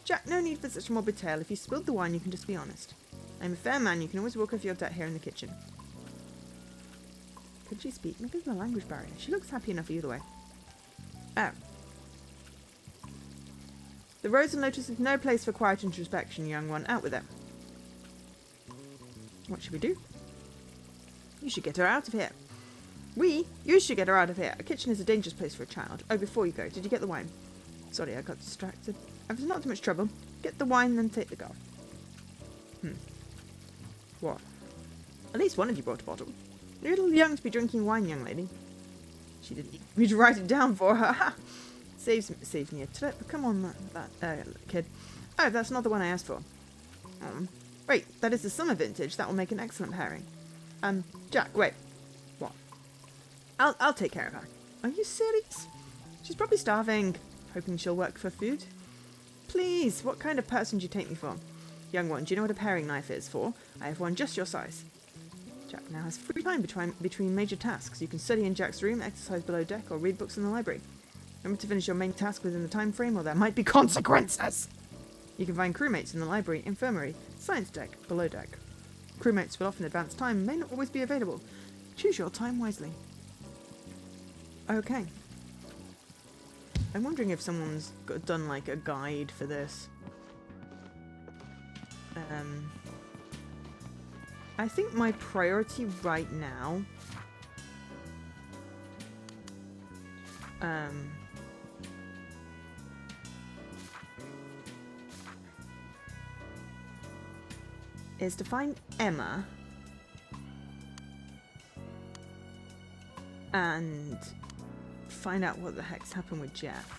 Jack, no need for such a morbid tale. If you spilled the wine, you can just be honest. I'm a fair man. You can always walk off your debt here in the kitchen. Could she speak? Maybe there's a language barrier. She looks happy enough either way. Oh. The rose and lotus is no place for quiet introspection, young one. Out with it. What should we do? You should get her out of here. You should get her out of here. A kitchen is a dangerous place for a child. Oh, before you go, did you get the wine? Sorry, I got distracted. If it's not too much trouble, get the wine, then take the girl. What? At least one of you brought a bottle. You're a little young to be drinking wine, young lady. She didn't need me to write it down for her. Saves me a trip. Come on, that kid. Oh, that's not the one I asked for. Wait, that is the summer vintage. That will make an excellent pairing. Jack, wait. What? I'll take care of her. Are you serious? She's probably starving. Hoping she'll work for food. Please, what kind of person do you take me for? Young one, do you know what a paring knife is for? I have one just your size. Jack now has free time between major tasks. You can study in Jack's room, exercise below deck, or read books in the library. Remember to finish your main task within the time frame, or there might be consequences. You can find crewmates in the library, infirmary, science deck, below deck. Crewmates will often advance time and may not always be available. Choose your time wisely. Okay. I'm wondering if someone's done like a guide for this. I think my priority right now is to find Emma and find out what the heck's happened with Jeff.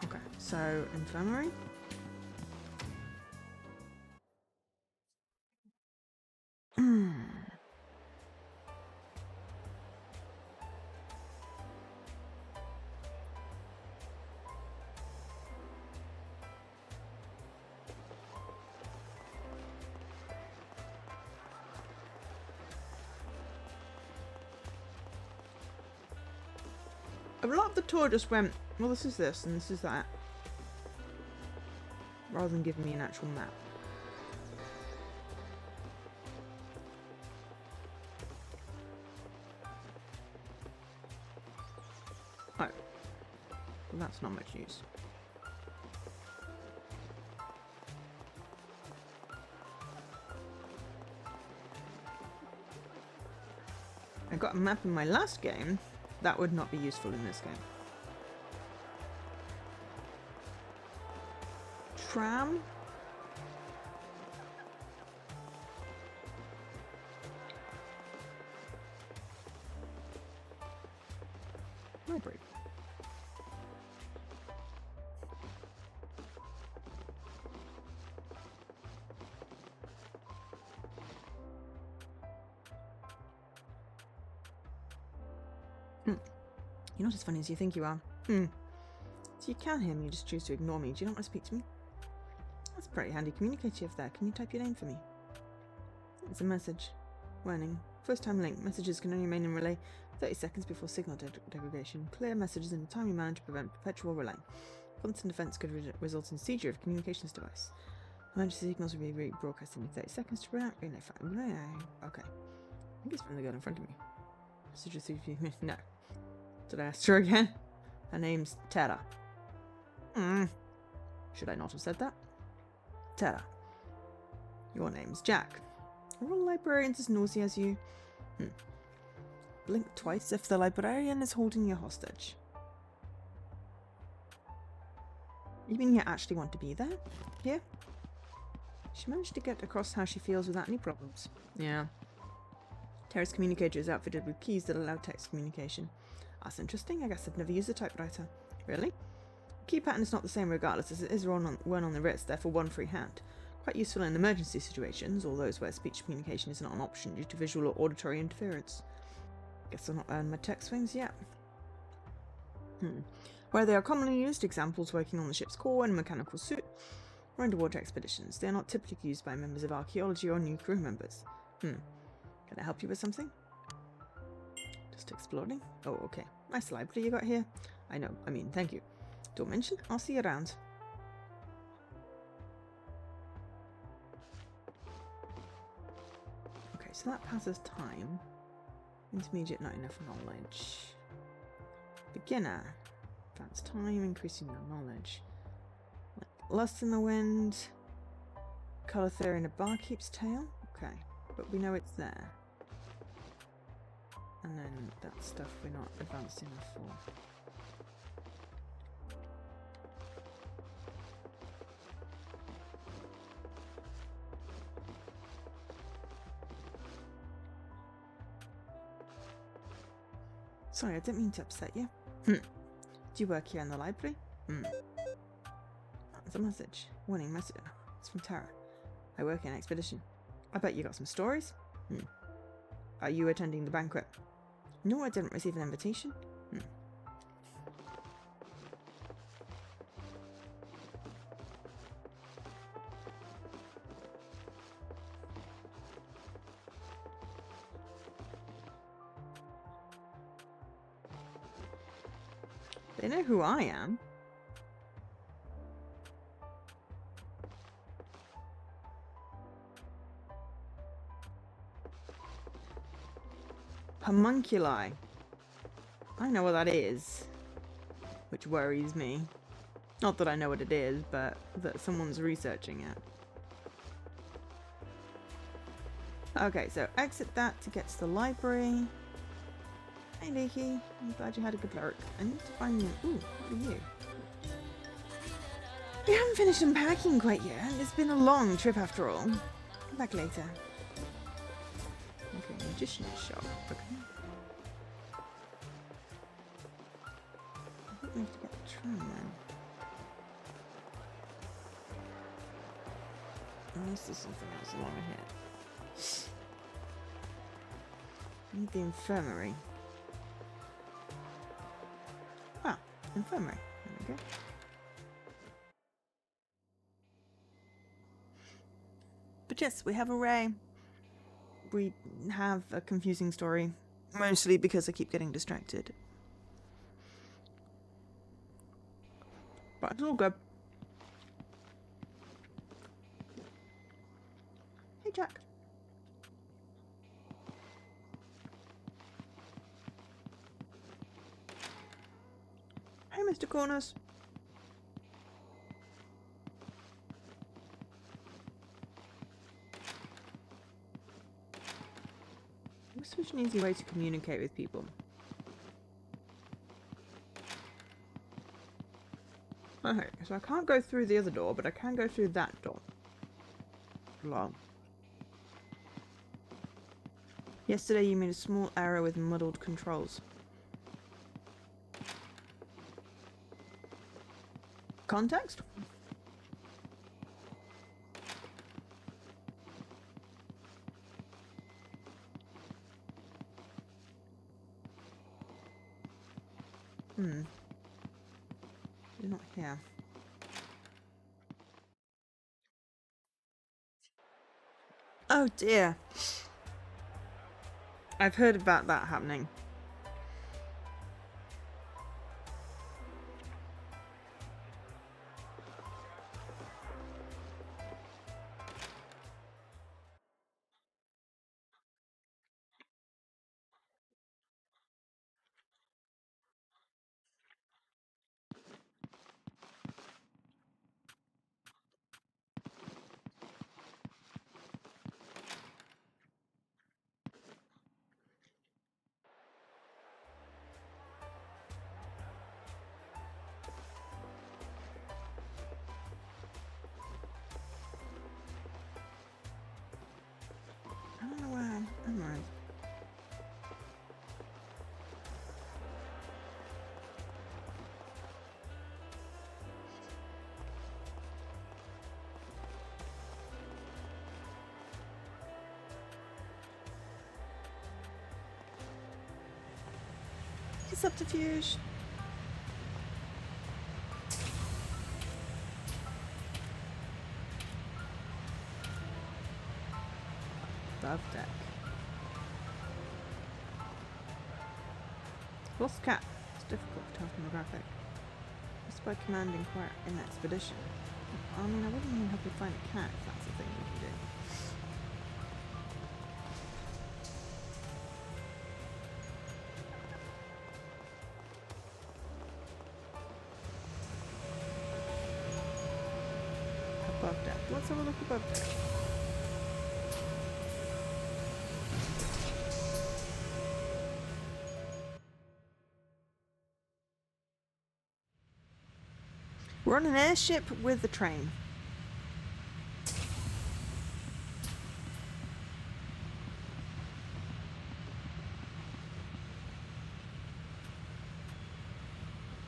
Okay, so infirmary. A lot of the tour just went, well, this is this and this is that, rather than giving me an actual map. Oh, well, that's not much use. I got a map in my last game. That would not be useful in this game. Tram? Library. You're not as funny as you think you are. So you can hear me, you just choose to ignore me. Do you not want to speak to me? That's pretty handy communicative there. Can you type your name for me? It's a message. Warning. First time link. Messages can only remain in relay 30 seconds before signal degradation. Clear messages in a timely manner to prevent perpetual relay. Constant defense could result in seizure of communications device. Emergency signals will be rebroadcast in 30 seconds to prevent relay fire. Okay. I think it's from the girl in front of me. Messages no. Did I ask her again? Her name's Tara. Should I not have said that? Tara. Your name's Jack. Are all librarians as naughty as you? Blink twice if the librarian is holding you hostage. You mean you actually want to be there? Here? She managed to get across how she feels without any problems. Yeah. Tara's communicator is outfitted with keys that allow text communication. That's interesting. I guess I've never used a typewriter. Really? The key pattern is not the same regardless, as it is one on the wrist, therefore one free hand. Quite useful in emergency situations, or those where speech communication is not an option due to visual or auditory interference. Guess I've not earned my tech swings yet. Where they are commonly used, examples working on the ship's core in a mechanical suit, or underwater expeditions. They are not typically used by members of archaeology or new crew members. Can I help you with something? Just exploring? Oh, okay. Nice library you got here. I know. I mean, thank you. Don't mention. I'll see you around. Okay, so that passes time. Intermediate, not enough knowledge. Beginner. Advanced time, increasing your knowledge. Lust in the wind. Colour theory in a barkeep's tale. Okay, but we know it's there. And then that stuff we're not advanced enough for. Sorry, I didn't mean to upset you. Do you work here in the library? That's a message. Warning message. It's from Tara. I work in expedition. I bet you got some stories? Are you attending the banquet? No, I didn't receive an invitation. They know who I am. Homunculi. I know what that is, which worries me. Not that I know what it is, but that someone's researching it. Okay, so exit that to get to the library. Hey, Leaky. I'm glad you had a good lurk. I need to find you. Ooh, what are you? We haven't finished unpacking quite yet. It's been a long trip after all. Come back later. Okay, magician's shop. Okay. I think we have to get the tram then. Unless there's something else along ahead. I need the infirmary. Ah, infirmary. There we go. But yes, we have a Ray. We have a confusing story. Mostly because I keep getting distracted. But it's all good. Hey, Jack. Hey, Mr. Corners. What's such an easy way to communicate with people? Okay, so I can't go through the other door, but I can go through that door. Lol. Yesterday you made a small error with muddled controls. Context? You're not here. Oh dear. I've heard about that happening. I don't know where am I? Subterfuge. Above deck. Lost cat. It's difficult to tell from the graphic. Just by commanding quite an expedition. I mean, I wouldn't even help you find a cat if that's the thing we can do. Above deck. Let's have a look above deck. We're on an airship with a train.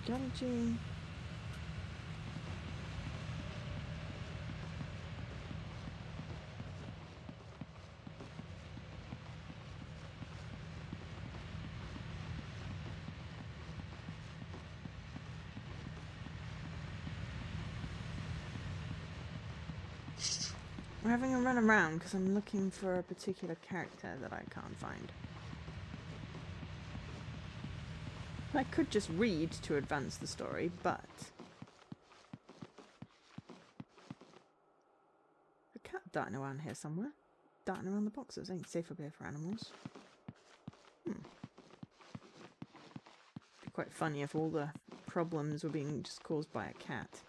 Strategy. We're having a run around because I'm looking for a particular character that I can't find. I could just read to advance the story, but a cat darting around here somewhere. Darting around the boxes ain't safe up here for animals. Be quite funny if all the problems were being just caused by a cat.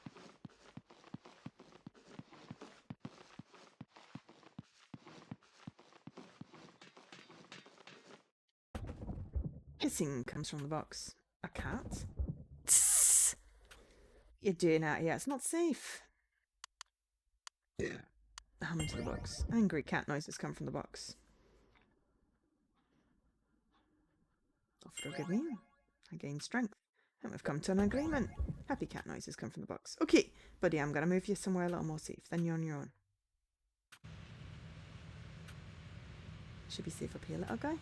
Hissing comes from the box. A cat? Tss. You're doing out here. It's not safe. Hum into the box. Angry cat noises come from the box. After a good meal, I gain strength. And we've come to an agreement. Happy cat noises come from the box. Okay, buddy, I'm going to move you somewhere a little more safe. Then you're on your own. Should be safe up here, little guy.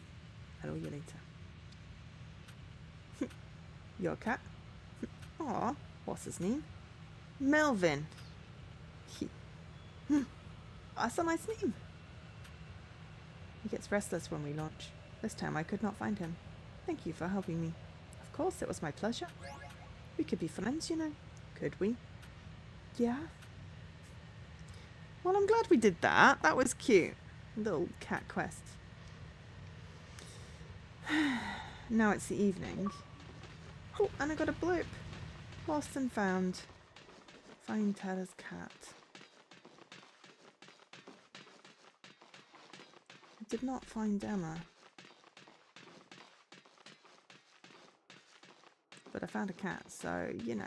Hello, you later. Your cat? Aw, what's his name? Melvin. That's a nice name. He gets restless when we launch. This time I could not find him. Thank you for helping me. Of course, it was my pleasure. We could be friends, you know. Could we? Yeah. Well, I'm glad we did that. That was cute. Little cat quest. Now it's the evening. Oh, and I got a blip. Lost and found. Find Tada's cat. I did not find Emma. But I found a cat, so, you know.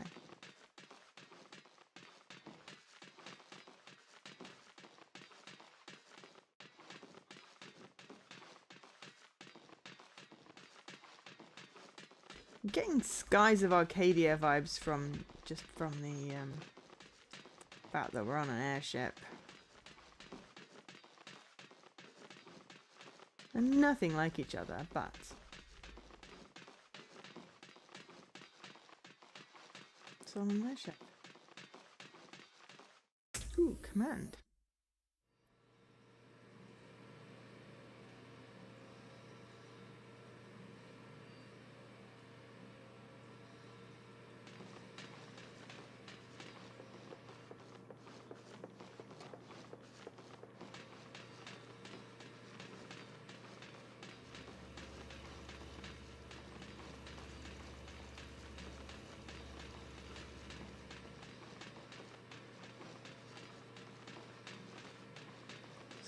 I'm getting Skies of Arcadia vibes from the fact that we're on an airship. And nothing like each other, but it's on an airship. Ooh, command.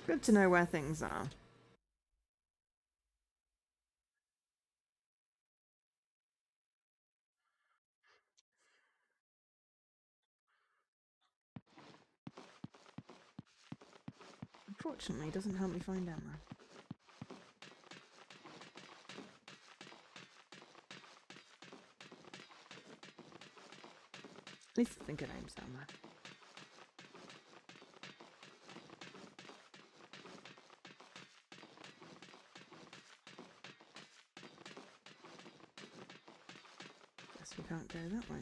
Good to know where things are. Unfortunately, it doesn't help me find ammo. At least I think it aims ammo. Guess we can't go that way.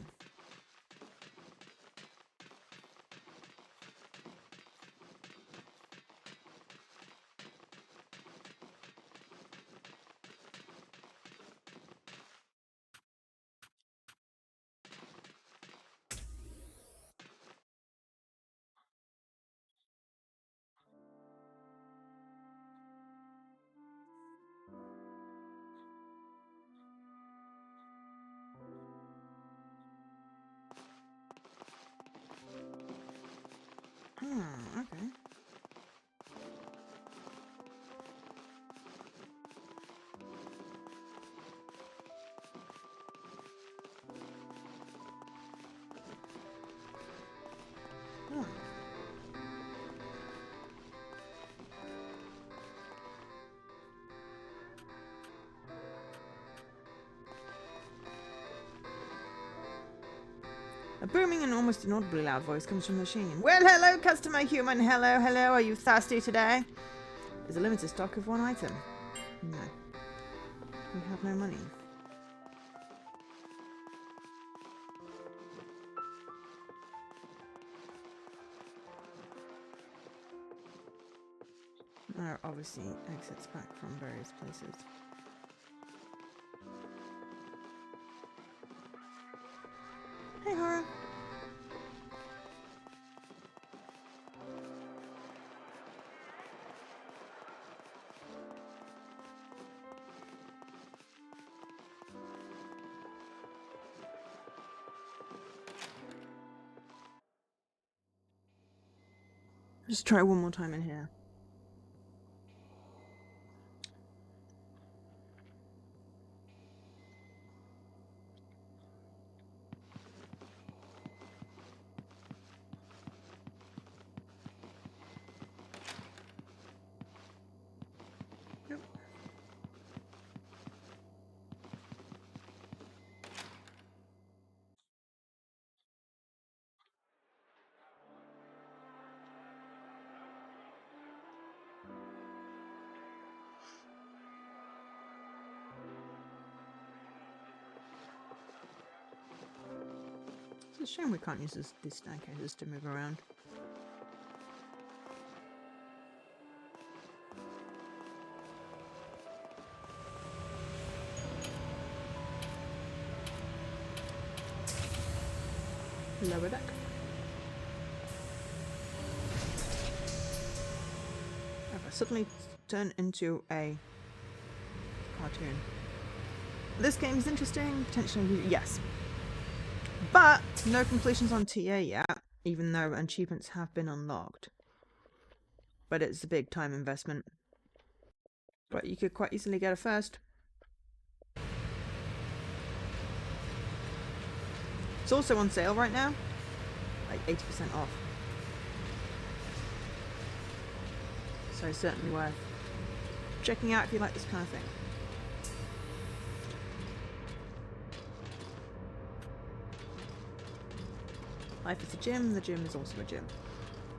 Ah, okay. Oh. A booming and almost inaudibly loud voice comes from the machine. Well, hello, customer human. Hello, hello. Are you thirsty today? There's a limited stock of one item. No. We have no money. There are obviously exits back from various places. Hey, Horror. Just try one more time in here. Yep. It's a shame we can't use these staircases to move around. Lower deck. Have I suddenly turned into a cartoon? This game is interesting, potentially, yes. But no completions on TA yet, even though achievements have been unlocked. But it's a big time investment. But you could quite easily get a first. It's also on sale right now, like 80% off. So certainly worth checking out if you like this kind of thing. Life is a gym, the gym is also a gym.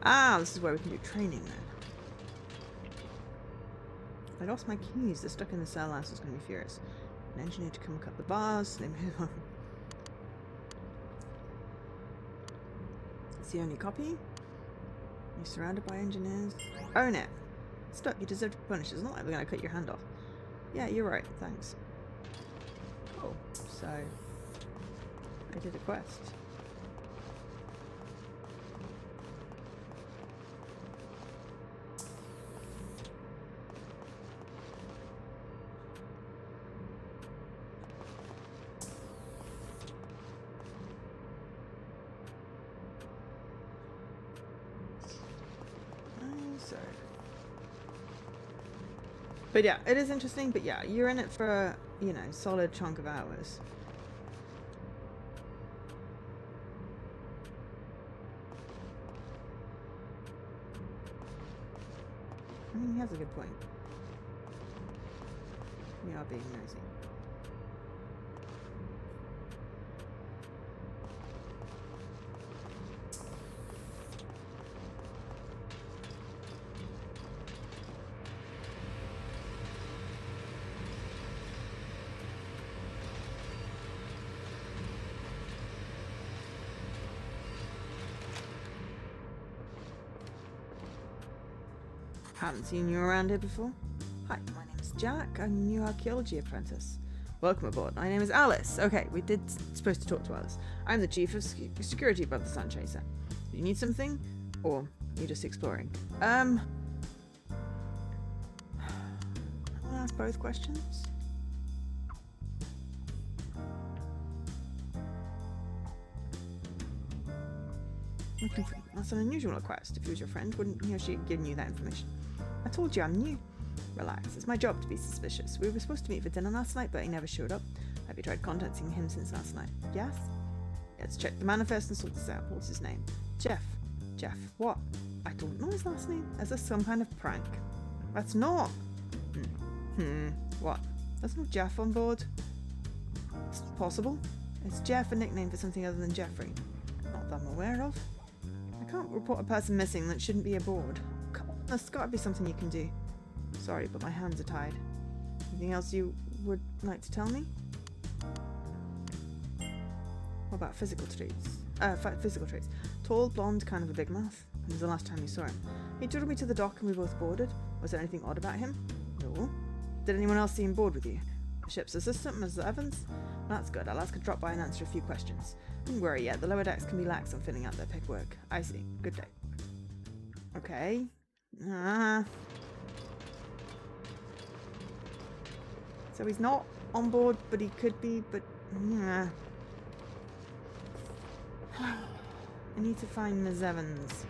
Ah, this is where we can do training then. I lost my keys, they're stuck in the cell house, is going to be furious. An engineer to come cut the bars, they move on. It's the only copy. You're surrounded by engineers. Own it. Stuck, you deserve to be punished. It's not like we're going to cut your hand off. Yeah, you're right, thanks. Cool. So, I did a quest. So, But yeah, it is interesting. But yeah, you're in it for a, you know, solid chunk of hours. I mean, he has a good point. We are being nosy. Haven't seen you around here before. Hi, my name is Jack. I'm a new archaeology apprentice. Welcome aboard. My name is Alice. Okay, we did supposed to talk to Alice. I'm the chief of security above the Sun Chaser. Do you need something? Or you're just exploring? I'll ask both questions. That's an unusual request. If he was your friend, wouldn't he or she have given you that information? I told you I'm new. Relax, it's my job to be suspicious. We were supposed to meet for dinner last night, but he never showed up. Have you tried contacting him since last night? Yes? Let's check the manifest and sort this out. What's his name? Jeff. Jeff, what? I don't know his last name. Is this some kind of prank? That's not. What? There's no Jeff on board? It's possible. Is Jeff a nickname for something other than Jeffrey? Not that I'm aware of. I can't report a person missing that shouldn't be aboard. Come on, there's gotta be something you can do. Sorry, but my hands are tied. Anything else you would like to tell me? What about physical traits? Physical traits. Tall, blonde, kind of a big mouth. When was the last time you saw him? He took me to the dock and we both boarded. Was there anything odd about him? No. Did anyone else see him board with you? The ship's assistant, Mrs. Evans? That's good. I'll ask her to drop by and answer a few questions. Don't worry yet. The lower decks can be lax on filling out their paperwork. I see. Good day. Okay. So he's not on board, but he could be, but... I need to find Ms. Evans.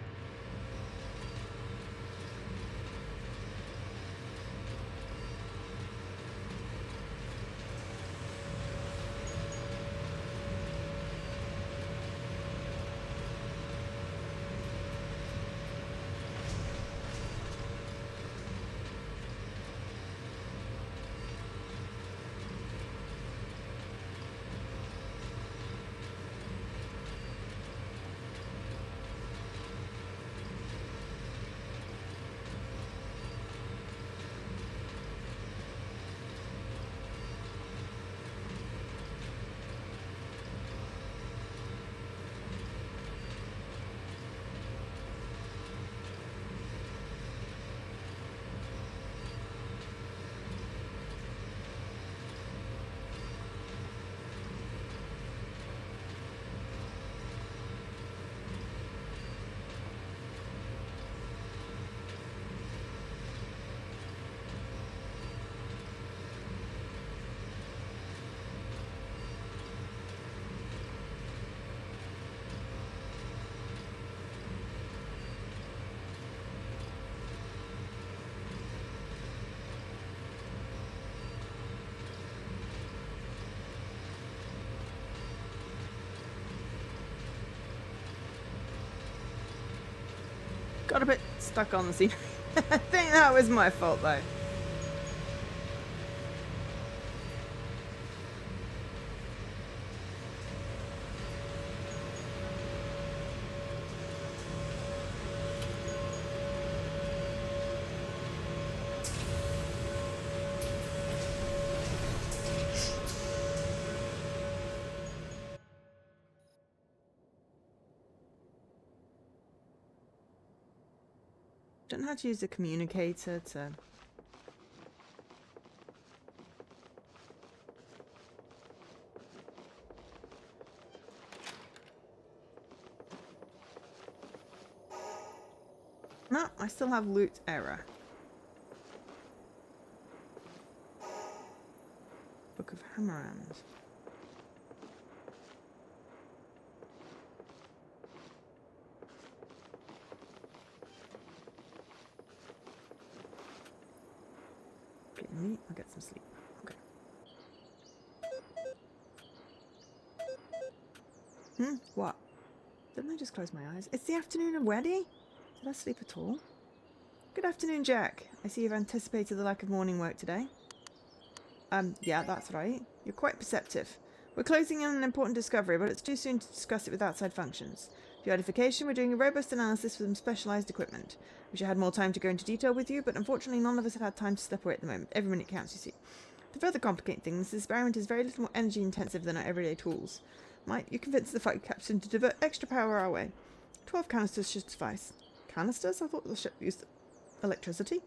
Got a bit stuck on the scene. I think that was my fault though. Don't know how to use a communicator to... No, I still have loot error. Book of Hammerams. Getting me? I'll get some sleep. Okay. What? Didn't I just close my eyes? It's the afternoon already? Did I sleep at all? Good afternoon, Jack. I see you've anticipated the lack of morning work today. Yeah, that's right. You're quite perceptive. We're closing in on an important discovery, but it's too soon to discuss it with outside functions. For your edification, we're doing a robust analysis with some specialised equipment. Wish I had more time to go into detail with you, but unfortunately none of us have had time to step away at the moment. Every minute counts, you see. To further complicate things, this experiment is very little more energy intensive than our everyday tools. Might you convince the fight captain to divert extra power our way? 12 canisters should suffice. Canisters? I thought the ship used electricity.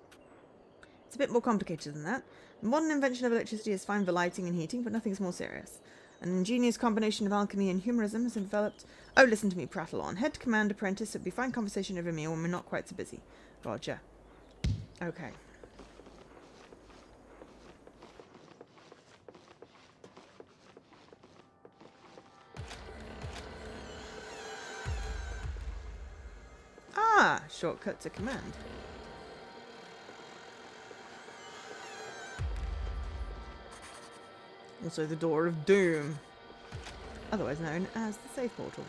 It's a bit more complicated than that. The modern invention of electricity is fine for lighting and heating, but nothing's more serious. An ingenious combination of alchemy and humorism has been developed. Oh, listen to me prattle on. Head command apprentice, it'd be fine conversation over a meal when we're not quite so busy. Roger. Okay. Ah, shortcut to command. Also the Door of Doom, otherwise known as the Safe Portal.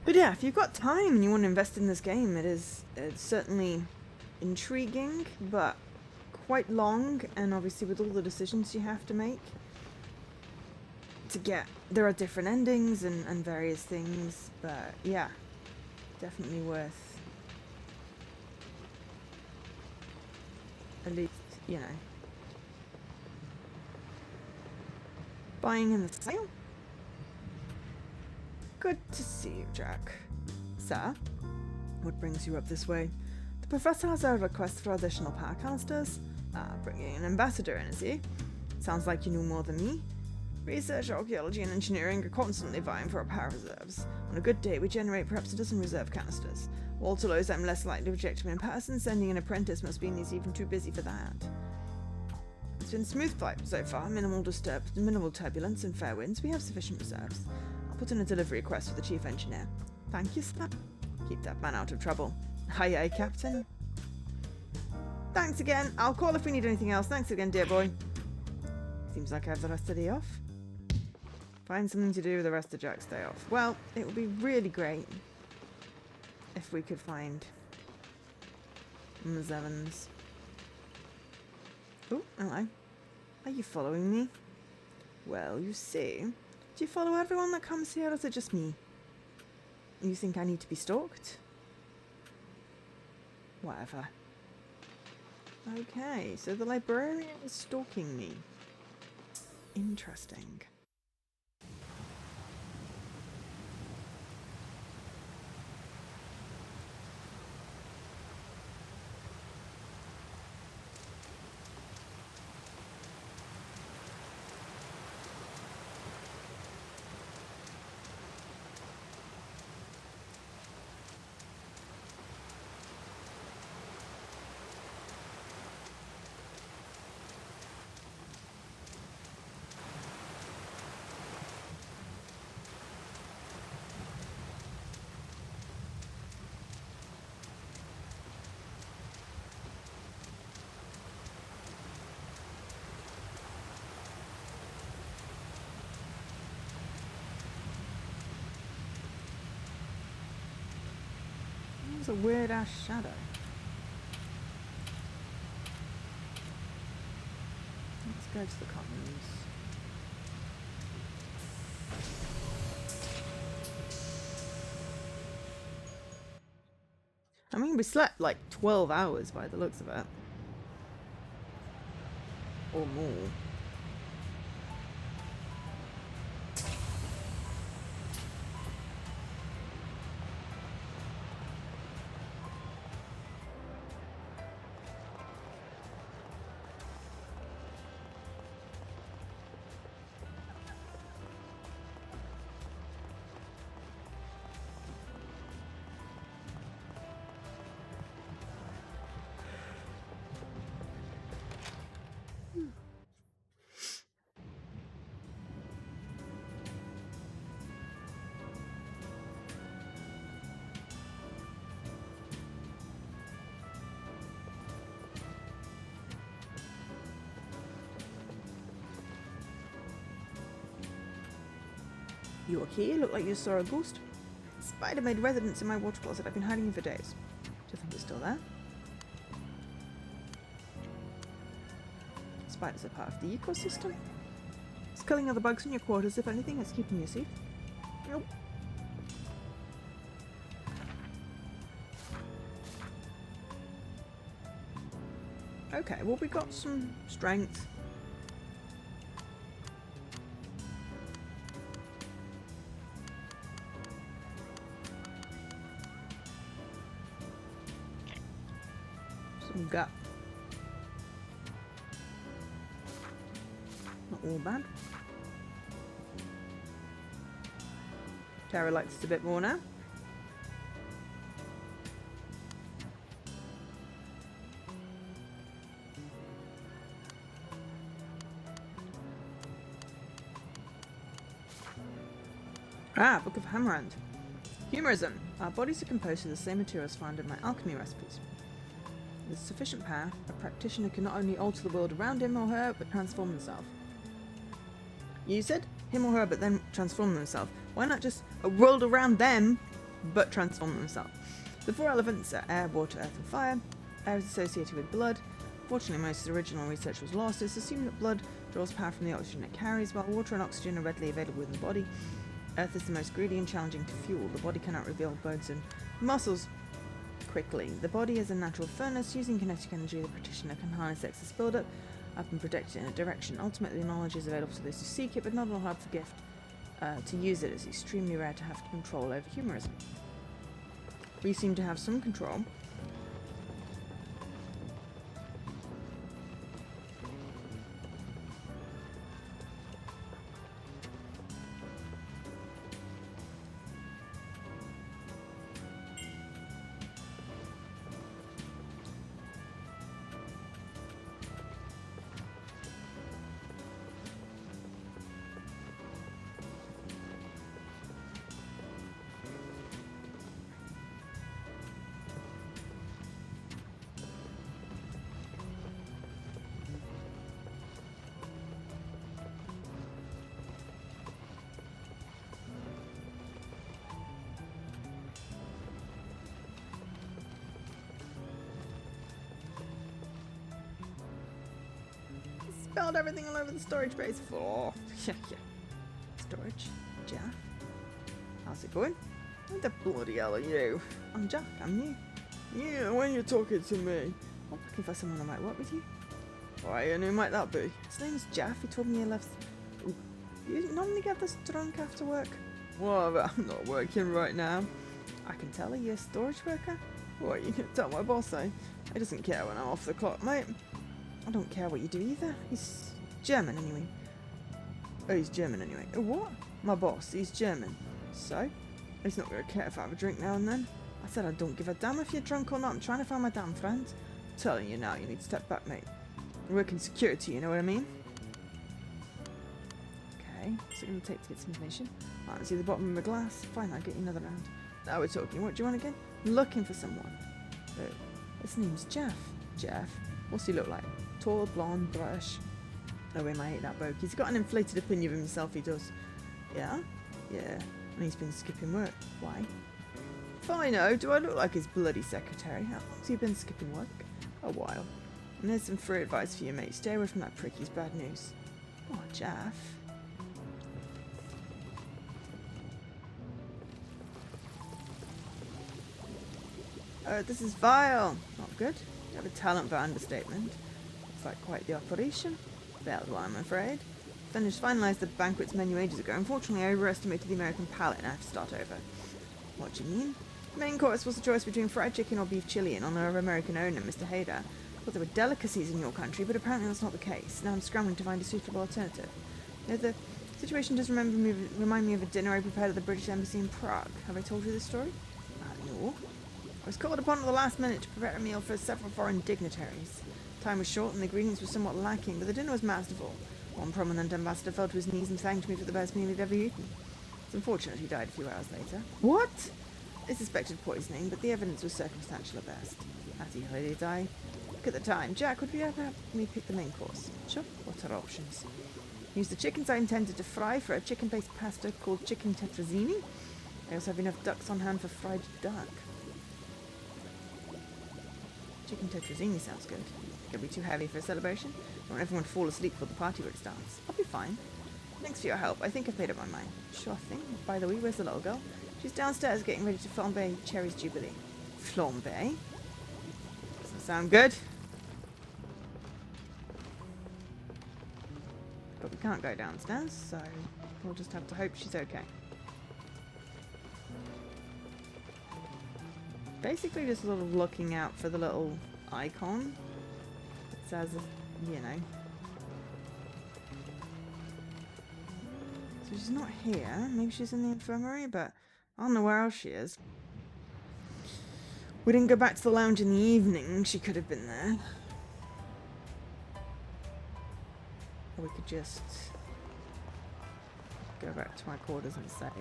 But yeah, if you've got time and you want to invest in this game, it's certainly intriguing, but quite long, and obviously with all the decisions you have to make to get, there are different endings and various things, but yeah, definitely worth at least, you know, buying in the sale. Good to see you, Jack. Sir, what brings you up this way? The professor has a request for additional power canisters. Bringing an ambassador in, is he? Sounds like you knew more than me. Research, archaeology, and engineering are constantly vying for our power reserves. On a good day, we generate perhaps a dozen reserve canisters. Walter knows I'm less likely to reject him in person. Sending an apprentice must mean he's even too busy for that. It's been a smooth flight so far. Minimal turbulence and fair winds. We have sufficient reserves. I'll put in a delivery request for the chief engineer. Thank you, sir. Keep that man out of trouble. Aye, aye, Captain. Thanks again. I'll call if we need anything else. Thanks again, dear boy. Seems like I have the rest of the day off. Find something to do with the rest of Jack's day off. Well, it would be really great if we could find Ms. Evans. Oh, hello. Are you following me? Well, you see. Do you follow everyone that comes here, or is it just me? You think I need to be stalked? Whatever. Okay, so the librarian is stalking me. Interesting. That was a weird ass shadow. Let's go to the commons. I mean, we slept like 12 hours by the looks of it. Or more. You okay? Look like you saw a ghost. Spider made residence in my water closet. I've been hiding it for days. Do you think it's still there? Spiders are part of the ecosystem. It's killing other bugs in your quarters. If anything, it's keeping you safe. Nope. Okay, well, we got some strength. Some gut. Not all bad. Tara likes it a bit more now. Ah, Book of Hammerand. Humorism. Our bodies are composed of the same materials found in my alchemy recipes. With sufficient power, a practitioner can not only alter the world around him or her, but transform themselves. You said him or her, but then transform themselves. Why not just a world around them, but transform themselves? The four elements are air, water, earth, and fire. Air is associated with blood. Fortunately, most of the original research was lost. It's assumed that blood draws power from the oxygen it carries, while water and oxygen are readily available in the body. Earth is the most greedy and challenging to fuel. The body cannot rebuild bones and muscles quickly. The body is a natural furnace. Using kinetic energy, the practitioner can harness excess build-up and protect it in a direction. Ultimately, knowledge is available to those who seek it, but not all have the gift to use it. It's extremely rare to have control over humorism. We seem to have some control. Spelled everything all over the storage base. Oh, yeah. Storage. Jack. How's it going? What the bloody hell are you? I'm Jack, I'm you. Yeah, when you're talking to me. I'm looking for someone that might work with you. Why, and who might that be? His name's Jeff. He told me he lives. Ooh. You normally get this drunk after work? Well, I'm not working right now. I can tell. Are you a storage worker? What, you can tell my boss, eh? He doesn't care when I'm off the clock, mate. I don't care what you do either. He's German anyway. Oh, he's German anyway. Oh, what? My boss, he's German. So? He's not going to care if I have a drink now and then. I said I don't give a damn if you're drunk or not. I'm trying to find my damn friend. I'm telling you now, you need to step back, mate. I work in security, you know what I mean? Okay, what's it going to take to get some information? I can't see the bottom of my glass. Fine, I'll get you another round. Now we're talking. What do you want again? I'm looking for someone. His name's Jeff. Jeff? What's he look like? Tall, blonde, British? Oh, he might hate that bloke. He's got an inflated opinion of himself, he does. Yeah? Yeah, and he's been skipping work. Why? If I know, do I look like his bloody secretary? How long's he been skipping work? A while. And there's some free advice for you, mate. Stay away from that prick. He's bad news. Oh, Jeff. This is vile. Not good. You have a talent for understatement. It's like quite the operation. Failed one, I'm afraid. Finalised the banquet's menu ages ago. Unfortunately, I overestimated the American palate and I have to start over. What do you mean? The main course was a choice between fried chicken or beef chili in honour of American owner, Mr. Hader. Thought there were delicacies in your country, but apparently that's not the case. Now I'm scrambling to find a suitable alternative. You know, the situation does remind me of a dinner I prepared at the British Embassy in Prague. Have I told you this story? No. I was called upon at the last minute to prepare a meal for several foreign dignitaries. Time was short and the ingredients were somewhat lacking, but the dinner was masterful. One prominent ambassador fell to his knees and thanked me for the best meal he'd ever eaten. It's unfortunate he died a few hours later. What? They suspected poisoning, but the evidence was circumstantial at best. As he lay die. Look at the time. Jack, would you ever help me pick the main course? Sure. What are options? Use the chickens I intended to fry for a chicken-based pasta called chicken tetrazzini. I also have enough ducks on hand for fried duck. Chicken tetrazzini sounds good. Gonna be too heavy for a celebration? I want everyone to fall asleep before the party when it starts. I'll be fine. Thanks for your help. I think I've made up my mind. Sure thing. By the way, where's the little girl? She's downstairs getting ready to flambe Cherry's Jubilee. Flambe? Doesn't sound good. But we can't go downstairs, so we'll just have to hope she's okay. Basically just sort of looking out for the little icon. It says, you know. So she's not here. Maybe she's in the infirmary, but I don't know where else she is. We didn't go back to the lounge in the evening. She could have been there. Or we could just go back to my quarters and save.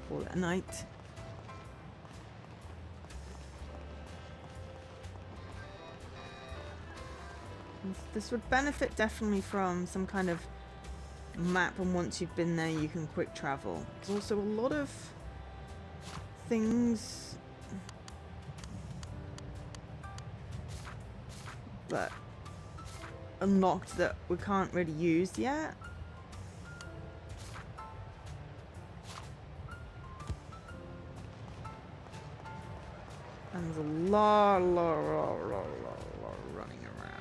Call it a night. This would benefit definitely from some kind of map, and once you've been there you can quick travel. There's also a lot of things that unlocked that we can't really use yet. And there's a lot running around.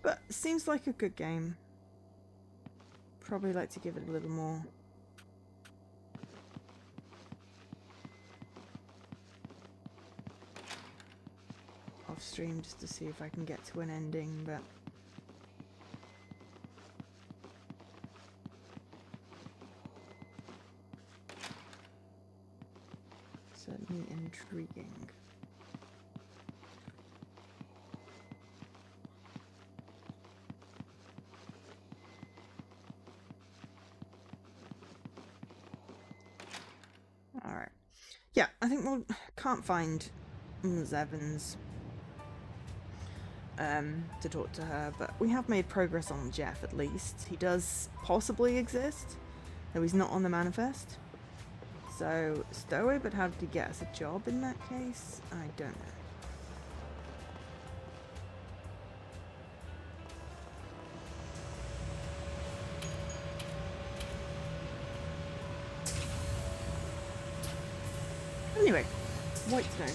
But it seems like a good game. Probably like to give it a little more. Off stream just to see if I can get to an ending, but certainly intriguing. Alright. Yeah, I think we'll can't find Ms. Evans to talk to her, but we have made progress on Jeff at least. He does possibly exist, though he's not on the manifest. So, stowaway, but how did he get us a job in that case? I don't know. Anyway, Whitestone.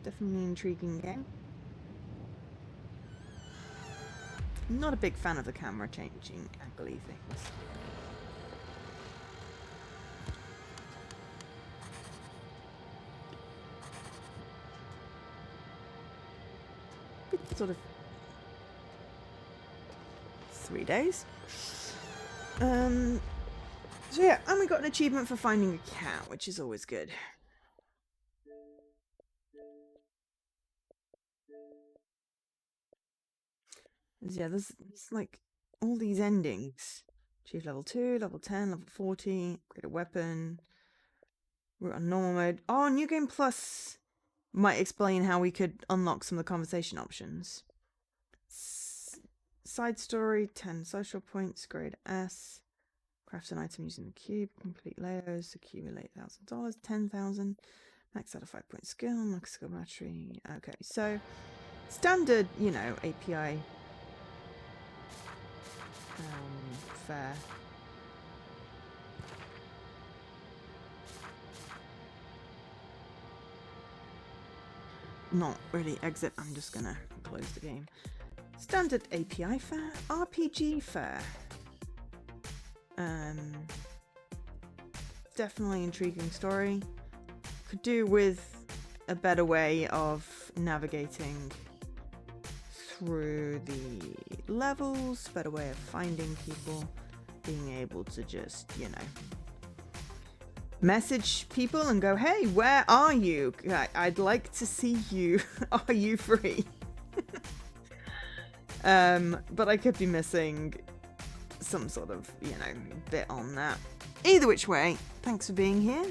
Definitely an intriguing game. Not a big fan of the camera changing angle things. Bit sort of 3 days. So yeah, and we got an achievement for finding a cat, which is always good. Yeah, there's like all these endings. Achieve level 2, level 10, level 40, create a weapon. We're on normal mode. Oh, New Game Plus might explain how we could unlock some of the conversation options. Side story, 10 social points, grade S. Craft an item using the cube, complete layers, accumulate $1,000, 10,000. Max out of 5-point skill, max skill battery. Okay, so standard, you know, API fare. Not really exit, I'm just gonna close the game. Standard API fare, RPG fare. Definitely intriguing story. Could do with a better way of navigating through the levels, better way of finding people, being able to just, you know, message people and go, hey, where are you? I'd like to see you. Are you free? But I could be missing some sort of, bit on that. Either which way, thanks for being here.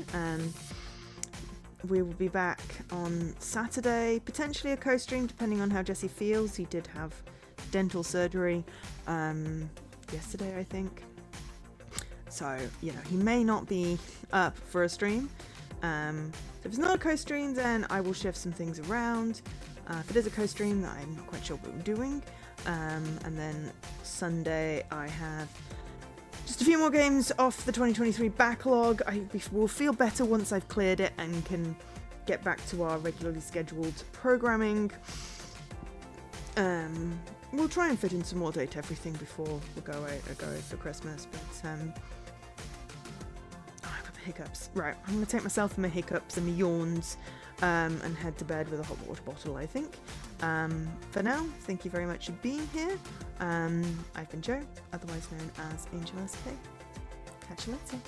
We will be back on Saturday, potentially a co-stream, depending on how Jesse feels. He did have dental surgery yesterday, I think. So, he may not be up for a stream. If it's not a co-stream, then I will shift some things around. If it is a co-stream, that I'm not quite sure what we're doing. And then Sunday, I have just a few more games off the 2023 backlog. I will feel better once I've cleared it and can get back to our regularly scheduled programming. We'll try and fit in some more date everything before we go away for Christmas. But I have hiccups. Right, I'm going to take myself and my hiccups and my yawns and head to bed with a hot water bottle, I think. For now, thank you very much for being here. I've been Jo, otherwise known as Angel SK. Catch you later.